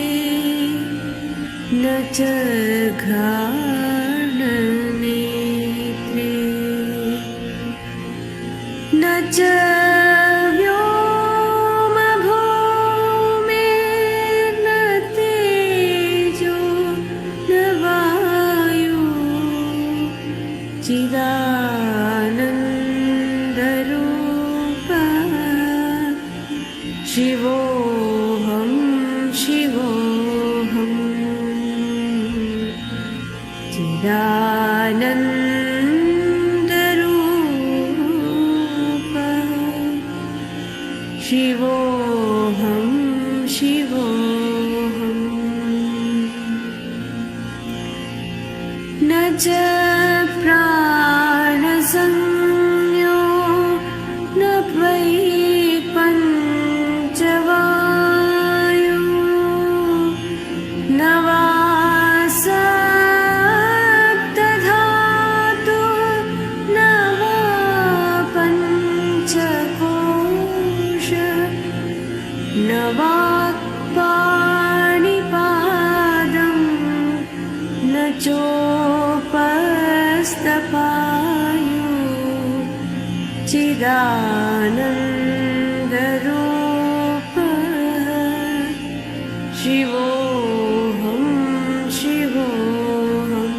Nacha Ghana न च व्योमभूमिर्न तेजो न वायु चिदानन्दरूप शिवोऽहं शिवोऽहं चिदानन्द शिवोऽहं शिवोऽहं न च प्राणसंज्ञो न वै पञ्चवायु न वा सप्तधातु न वा पञ्चकोश न वाक्पाणिपादं न चोप चिदानन्दरूपः शिवोऽहं शिवोऽहं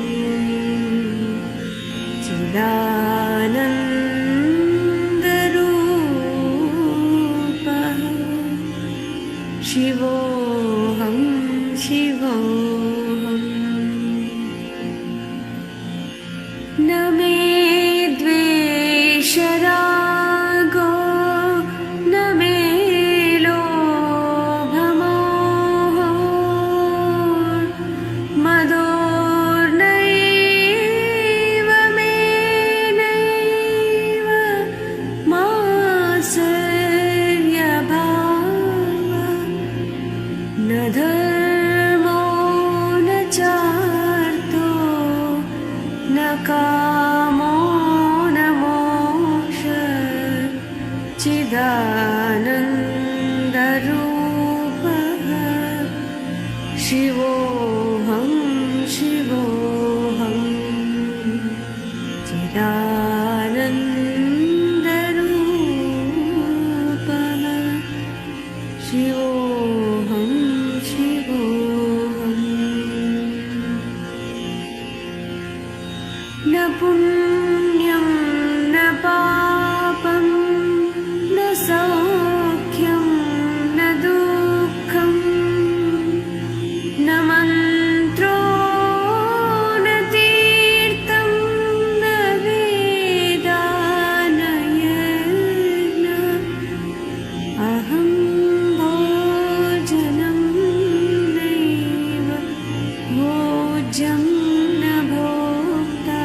चिदानन्दरूपः शिवोऽहं शिवोऽहम् न मे द्वेषरागो न मे लोभमोहो मदोर्नैव मे नैव मात्सर्यभावः न धर्मो न चार्थो न कामो न मोक्षः चिदानन्दरूपः शिवोऽहं शिवोऽहं चिदानन्दरूपः शिवोऽहं शिवोऽहम् न पुण्यं न पापं न सौख्यं न दुःखं न मन्त्रो न तीर्थं न वेदा न यज्ञः अहं भोजनं नैव भोज्यं न भोक्ता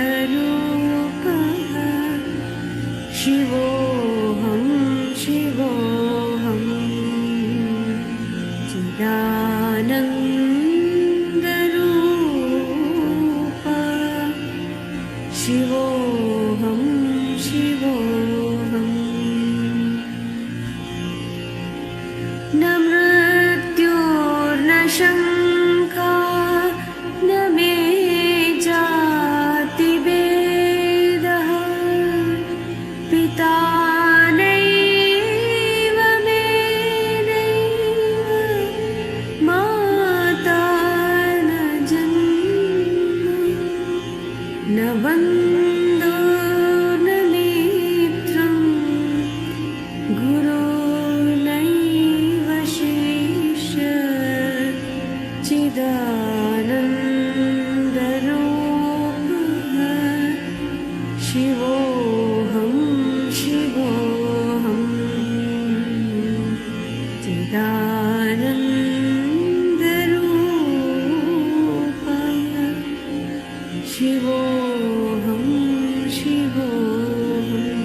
चिदानन्दरूपः शिवोऽहं शिवोऽहं चिदानन्दरूपः शिवोऽहं शिवोऽहम् न मृत्युर्न शङ्का न मे जातिभेदः पिता नैव मे नैव माता न जन्म न बन्धो न मित्रं गुरुर्नैव शिष्यः चिदानन्दरूपः शिवोऽहं शिवोऽहं चिदानन्दरूपः शिवोऽहं शिवोऽहम्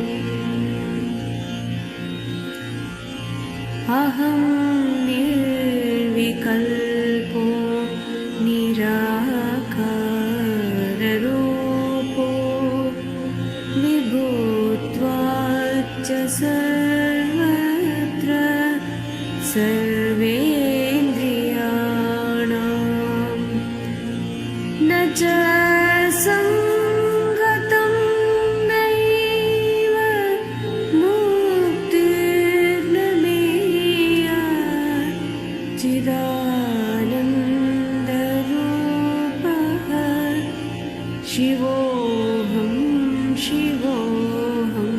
अहं निर्विकल्पो निराकाररूपो विभूत्वाच्च सर्वत्र सर्वेन्द्रियाणां न च सङ्गतं नैव मुक्तिर्न मेया चिदानन्दरूपः शिवोऽहं शिवोऽहं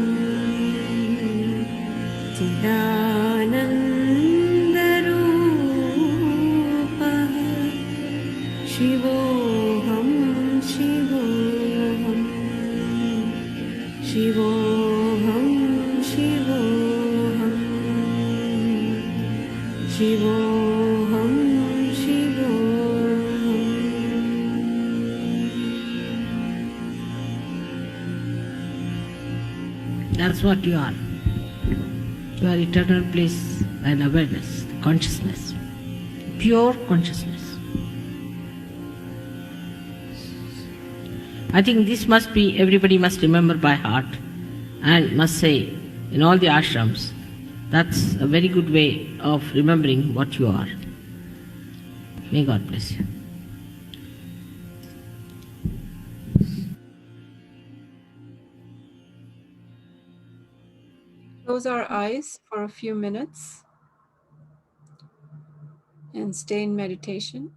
चिदानन्दरूपः शिवोऽहं शिवोऽहं शिवोऽहं शिवोऽहं शिवोऽहं शिवोऽहम् That's what you are. You are eternal bliss and awareness, consciousness, pure consciousness. I think this must be, everybody must remember by heart and must say in all the ashrams. That's a very good way of remembering what you are. May God bless you. close our eyes for a few minutes and stay in meditation.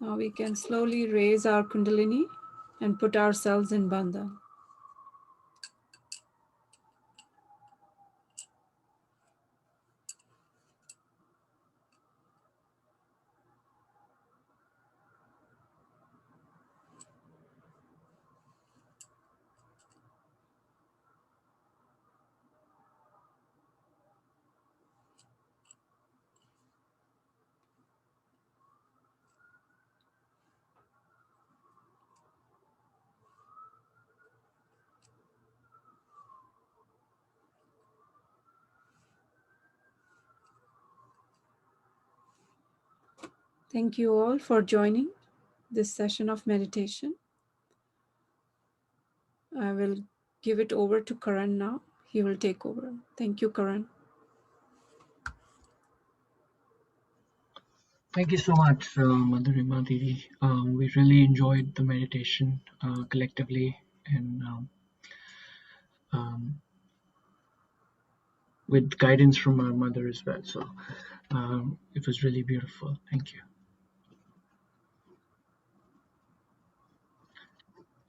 Now we can slowly raise our Kundalini and put ourselves in Bandha. Thank you all for joining this session of meditation. I will give it over to Karan now. He will take over. Thank you, Karan. Thank you so much, Madhurima Didi. We really enjoyed the meditation collectively, and with guidance from our mother as well. So it was really beautiful. Thank you.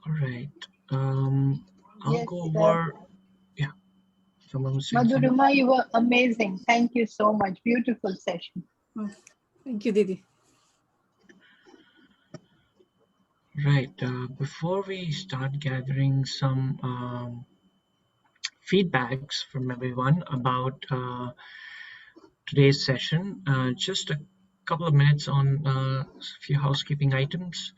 All right. I'll Yes, go over. Yeah, someone was saying something. Madhurima, you were amazing. Thank you so much. Beautiful session. Oh, thank you, Didi. Right. Before we start gathering some feedbacks from everyone about today's session, just a couple of minutes on a few housekeeping items.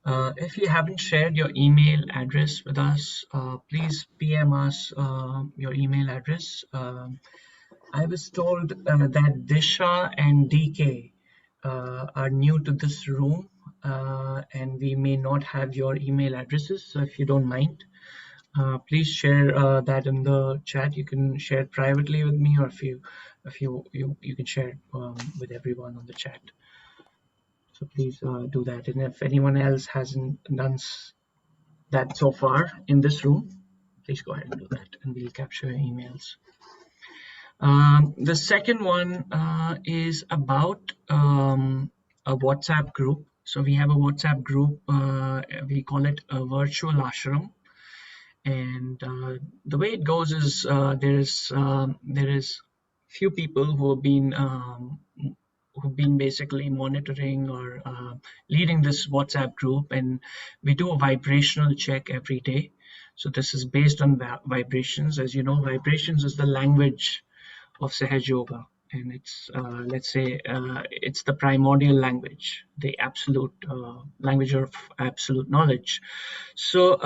If you haven't shared your email address with us, please PM us your email address. I was told that Disha and DK are new to this room, and we may not have your email addresses. So if you don't mind, please share that in the chat. You can share it privately with me, or if you can share it with everyone on the chat. So please do that. And if anyone else hasn't done that so far in this room, please go ahead and do that, and we'll capture your emails. The second one is about a WhatsApp group. So we have a WhatsApp group. We call it a virtual ashram, and the way it goes is there is few people who've been basically monitoring or leading this WhatsApp group, and we do a vibrational check every day. So this is based on vibrations. As you know, vibrations is the language of Sahaja Yoga, and it's let's say it's the primordial language, the absolute language of absolute knowledge. So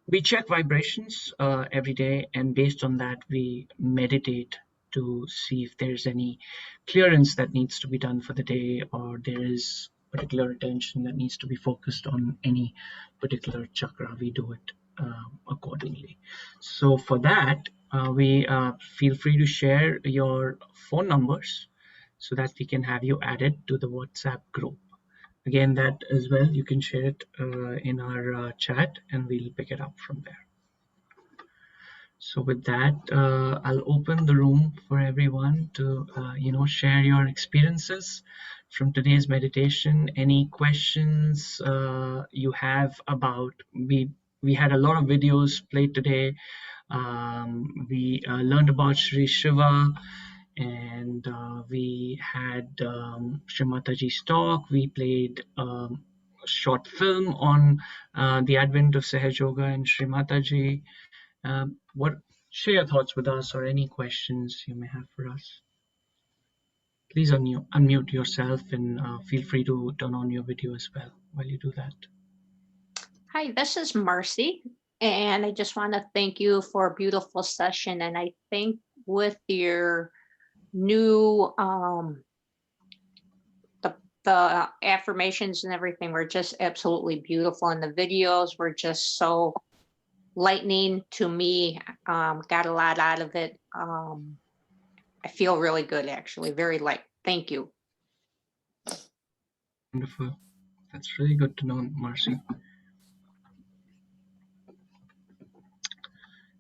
we check vibrations every day, and based on that we meditate to see if there's any clearance that needs to be done for the day, or there is particular attention that needs to be focused on any particular chakra. We do it accordingly. So for that we feel free to share your phone numbers so that we can have you added to the WhatsApp group. Again, that as well, you can share it in our chat, and we'll pick it up from there. So with that, I'll open the room for everyone to share your experiences from today's meditation. Any questions you have about, we had a lot of videos played today. We learned about Sri Shiva, and we had Shri Mataji's talk. We played a short film on the advent of Sahaja Yoga and Sri Mataji. What share your thoughts with us, or any questions you may have for us? Please unmute yourself, and feel free to turn on your video as well while you do that. Hi, this is Marcy, and I just want to thank you for a beautiful session. And I think with your new the affirmations and everything were just absolutely beautiful, and the videos were just so enlightening to me. Got a lot out of it. I feel really good, actually. Very light. Thank you. Wonderful. That's really good to know, Marcy.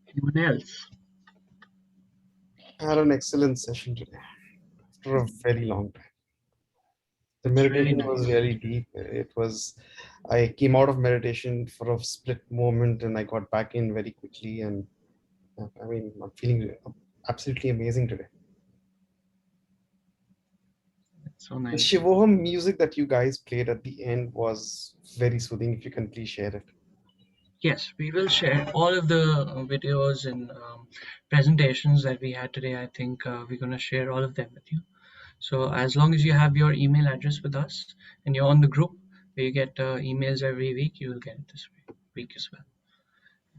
Anyone else? I had an excellent session today after a very long time. The It's really meditation was nice. very deep. I came out of meditation for a split moment and I got back in very quickly. And I mean, I'm feeling absolutely amazing today. It's so The nice. Shivoham music that you guys played at the end was very soothing. If you can please share it. Yes, we will share all of the videos and presentations that we had today. I think we're going to share all of them with you. So as long as you have your email address with us and you're on the group where you get emails every week, you will get it this week as well.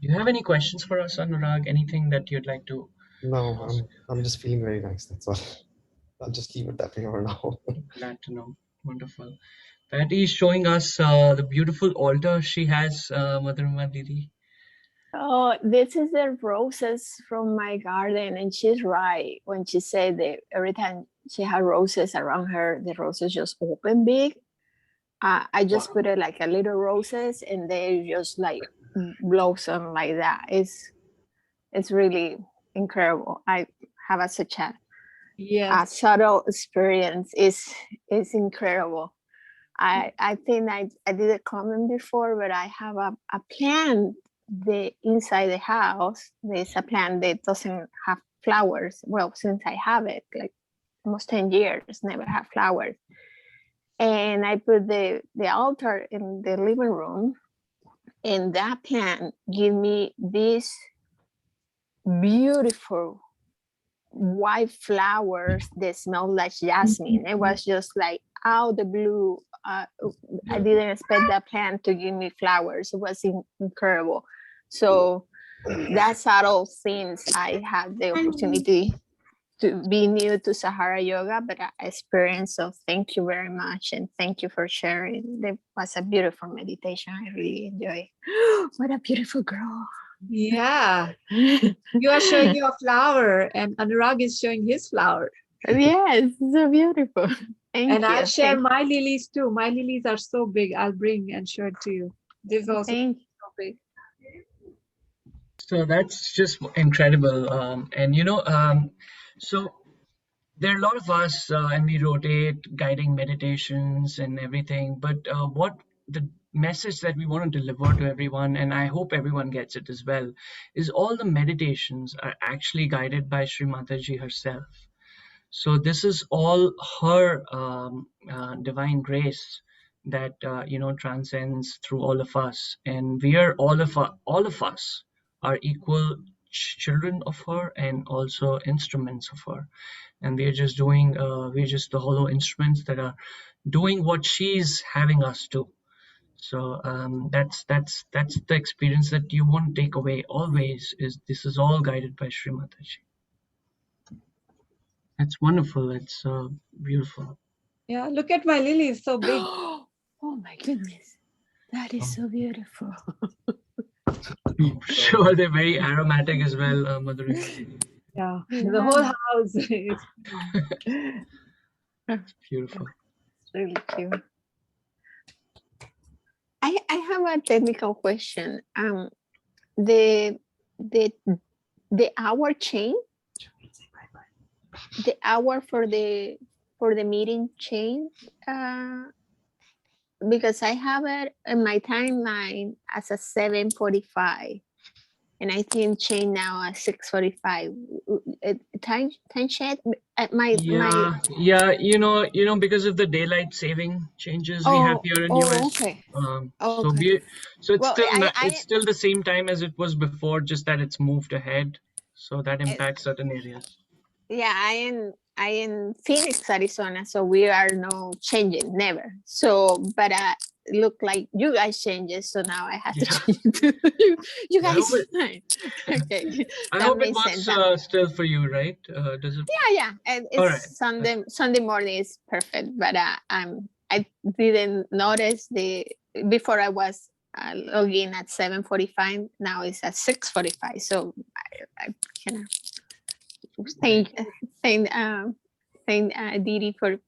Do you have any questions for us, Anurag? Anything that you'd like to No, ask? I'm just feeling very nice. That's all. I'll just leave it that way for now. Glad to know. Wonderful. Patty is showing us the beautiful altar she has, Madhurima Didi. Oh, this is the roses from my garden, and she's right when she said that every time she had roses around her, the roses just open big. I just put it like a little roses, and they just like blossom like that. It's really incredible. I have such a subtle experience. Is incredible. I think I did a comment before, but I have a plant inside the house. There's a plant that doesn't have flowers. Well, since I have it, like almost 10 years, never have flowers. And I put the altar in the living room, and that plant gave me this beautiful white flowers that smell like jasmine. It was just like out the blue. I didn't expect that plant to give me flowers. It was incredible. So that's all things I had the opportunity to be new to Sahaja Yoga, but I experienced. So thank you very much, and thank you for sharing. It was a beautiful meditation. I really enjoyed. What a beautiful girl. Yeah. You are showing your flower and Anurag is showing his flower. Yes, so beautiful. Thank and you. I'll share my lilies too. My lilies are so big. I'll bring and show it to you. They've also so big. So that's just incredible. So there are a lot of us and we rotate guiding meditations and everything, but what the message that we want to deliver to everyone, and I hope everyone gets it as well, is all the meditations are actually guided by Sri Mataji herself. So this is all her divine grace that transcends through all of us, and we are all of us are equal children of her and also instruments of her, and we're just the hollow instruments that are doing what she's having us do. So that's the experience that you won't take away always, is this is all guided by Sri Mataji. It's wonderful. It's beautiful. Yeah, look at my lily. It's so big. Oh my goodness. That is so beautiful. I'm sure they're very aromatic as well, Madhuri. Yeah, the whole house is It's beautiful. It's really cute. I have a technical question. The hour change, the hour for the meeting change, because I have it in my timeline as a 7:45, and I think change now at 6:45. Time change at my Yeah, because of the daylight saving changes we have here in US. Okay. So it's Well, it's still the same time as it was before, just that it's moved ahead. So that impacts certain areas. Yeah, I in Phoenix, Arizona, so we are no changing, never. So, but it looked like you guys changes, so now I have to change it to you guys. Okay, I hope it works still for you, right? Does it? Yeah, and it's Sunday morning is perfect, but I didn't notice before I was log in at 7:45. Now it's at 6:45. So I kind of thank Didi for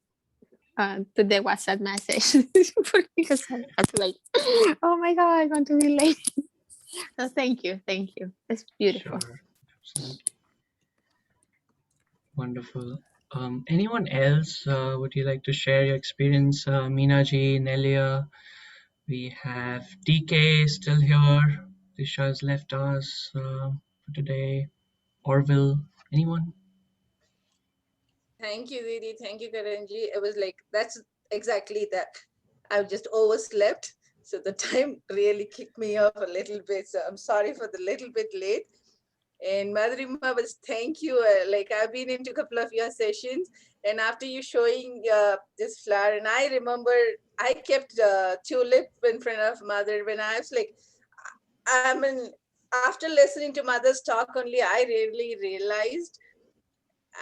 to the WhatsApp message because I was like, oh my God, I'm going to be late. So thank you. It's beautiful. Sure, absolutely. Wonderful. Anyone else, would you like to share your experience? Meena ji, Nelia, we have DK still here. Disha has left us for today. Orville, anyone? Thank you, Didi. Thank you, Karanji. It was like, that's exactly that. I've just overslept. So the time really kicked me off a little bit. So I'm sorry for the little bit late. And Madhurima was, thank you. Like I've been into a couple of your sessions, and after you showing this flower, and I remember I kept tulip in front of Mother when I was like, I mean, after listening to Mother's talk only, I really realized.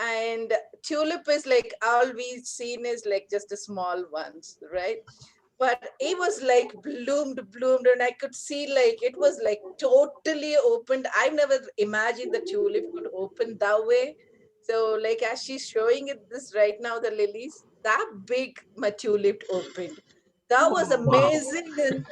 And tulip is like all we've seen is like just the small ones, right? But it was like bloomed, and I could see like it was like totally opened. I've never imagined the tulip could open that way. So like as she's showing it this right now, the lilies, that big my tulip opened. That was Wow. amazing. And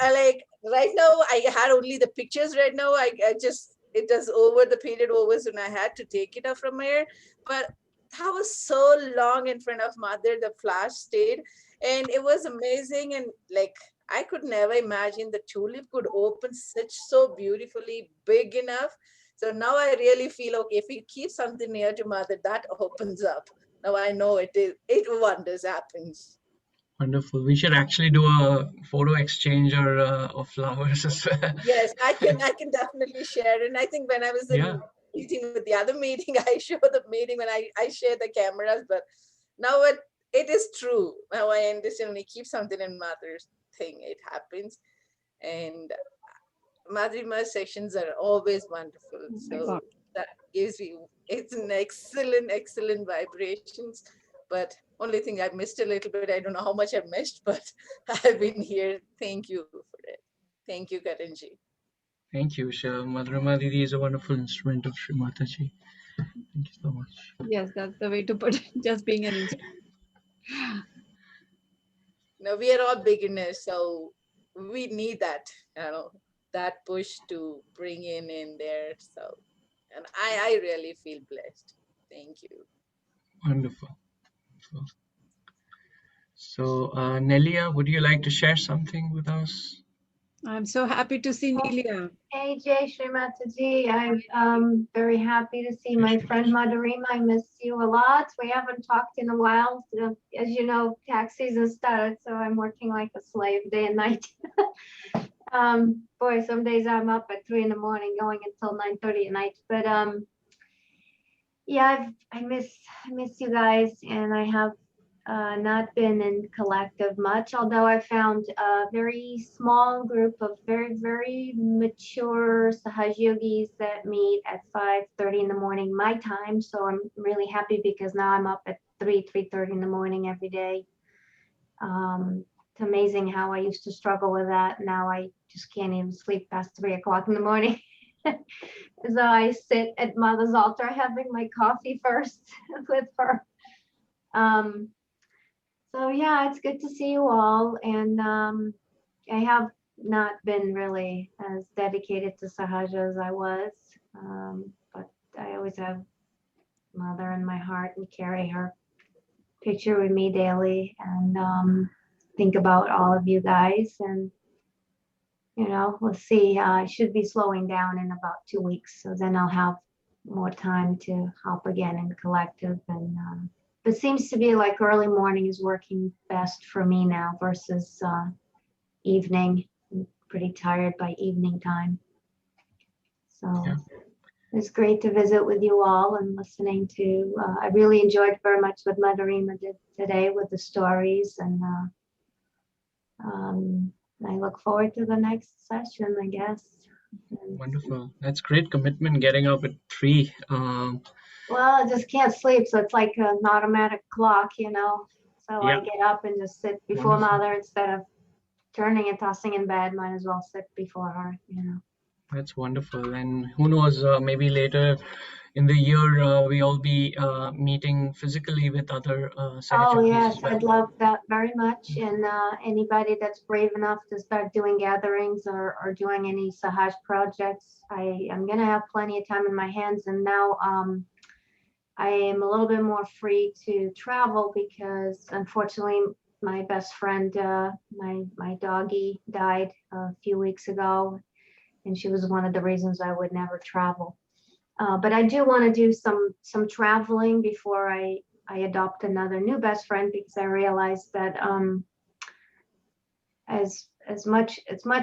I like right now I had only the pictures right now. I just it was over the period over and I had to take it off from here. But that was so long in front of Mother, the flash stayed, and it was amazing. And like I could never imagine the tulip could open such so beautifully big enough. So now I really feel okay, if you keep something near to Mother, that opens up. Now I know it wonders happens. Wonderful. We should actually do a photo exchange or of flowers as well. Yes, I can definitely share. And I think when I was Yeah, in meeting with the other meeting, I show the meeting when I share the cameras. But now it is true. Now I understand when you keep something in Mother's thing, it happens. And Madhurima sessions are always wonderful. Oh my So God. that gives you it's an excellent vibrations. But only thing I missed a little bit. I don't know how much I missed, but I've been here. Thank you for it. Thank you, Karanji. thank you, Shah. Madhurima Didi is a wonderful instrument of Shri Mataji. Thank you so much. Yes, that's the way to put it. Just being an No, we are all beginners, so we need that, that push to bring in there. So, and I really feel blessed. Thank you. Wonderful. So, Nelia, would you like to share something with us? I'm so happy to see Nelia. Hey Jay Srimataji, I'm very happy to see my friend Madhurima. I miss you a lot. We haven't talked in a while. So, as you know, tax season started, so I'm working like a slave day and night. Boy, some days I'm up at 3 in the morning, going until 9:30 at night. But yeah, I miss you guys, and I have not been in collective much, although I found a very small group of very mature Sahaja Yogis that meet at 5:30 in the morning my time. So I'm really happy because now I'm up at 3:30 in the morning every day. It's amazing how I used to struggle with that. Now I just can't even sleep past 3 o'clock in the morning. So I sit at Mother's altar having my coffee first with her. So yeah, it's good to see you all. And I have not been really as dedicated to Sahaja as I was, but I always have Mother in my heart and carry her picture with me daily, and think about all of you guys. And we'll see. I should be slowing down in about 2 weeks, so then I'll have more time to help again in collective. And it seems to be like early morning is working best for me now versus evening. I'm pretty tired by evening time. So Yeah. it's great to visit with you all and listening to. I really enjoyed very much what Madhurima did today with the stories, and I look forward to the next session, I guess. And, Wonderful. That's great commitment getting up at 3. well, I just can't sleep, so it's like an automatic clock, So Yeah. I get up and just sit before Wonderful. Mother instead of turning and tossing in bed, might as well sit before her, you know. That's wonderful. And who knows, maybe later in the year, we all be meeting physically with other Sahaja Oh yogis yes, as well. I'd love that very much. And anybody that's brave enough to start doing gatherings or doing any Sahaj projects, I'm gonna have plenty of time in my hands. And now I am a little bit more free to travel because unfortunately my best friend, my doggie died a few weeks ago, and she was one of the reasons I would never travel. But I do want to do some traveling before I adopt another new best friend, because I realized that as much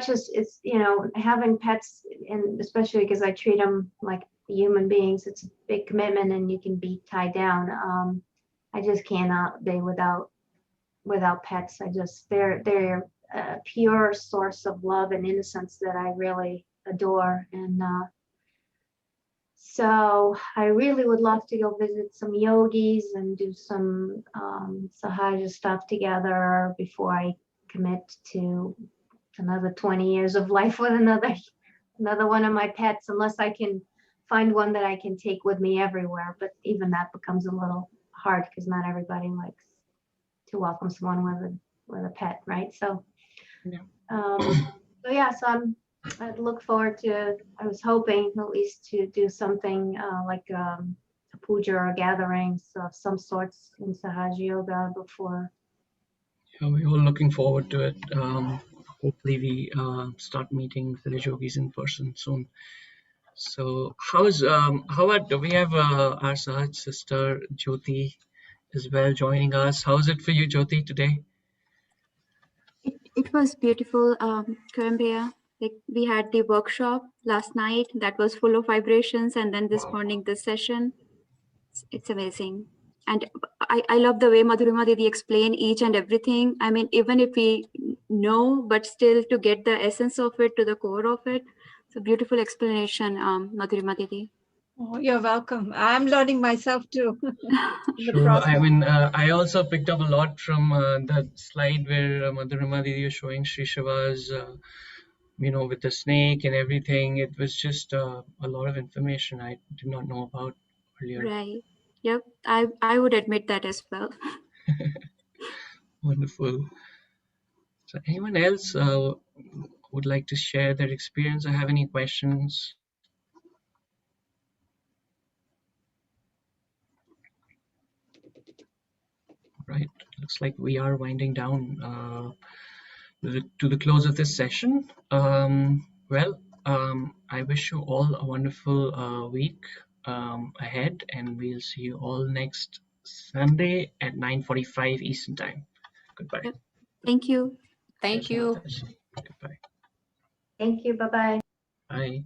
as it's, you know, having pets, and especially because I treat them like human beings, it's a big commitment and you can be tied down. I just cannot be without pets. They're a pure source of love and innocence that I really adore. And so I really would love to go visit some yogis and do some Sahaja stuff together before I commit to another 20 years of life with another one of my pets, unless I can find one that I can take with me everywhere. But even that becomes a little hard because not everybody likes to welcome someone with a pet, right? So, Yeah. So I'd look forward to. I was hoping at least to do something like a puja or gatherings of some sorts in Sahaja Yoga before. Yeah, we're all looking forward to it. Hopefully we start meeting village yogis in person soon. So how about we have our Sahaj sister Jyoti as well joining us. How's it for you, Jyoti, today? It was beautiful, Columbia. Like we had the workshop last night that was full of vibrations, and then this morning this session. It's amazing. And I love the way Madhurima Didi explain each and everything. I mean, even if we know, but still to get the essence of it, to the core of it. It's a beautiful explanation, Madhurima Didi. Oh, you're welcome. I'm learning myself too. In the Sure. I process. mean, I also picked up a lot from that slide where Madhurima Didi was showing Sri Shiva's, you know, with the snake and everything. It was just a lot of information I did not know about earlier. Right. Yep. I would admit that as well. Wonderful. So anyone else would like to share their experience or have any questions? Right. Looks like we are winding down to the close of this session. I wish you all a wonderful week ahead, and we'll see you all next Sunday at 9:45 Eastern Time. Goodbye. Yep. Thank you. Thank you. Goodbye. Thank you. Bye-bye. Bye.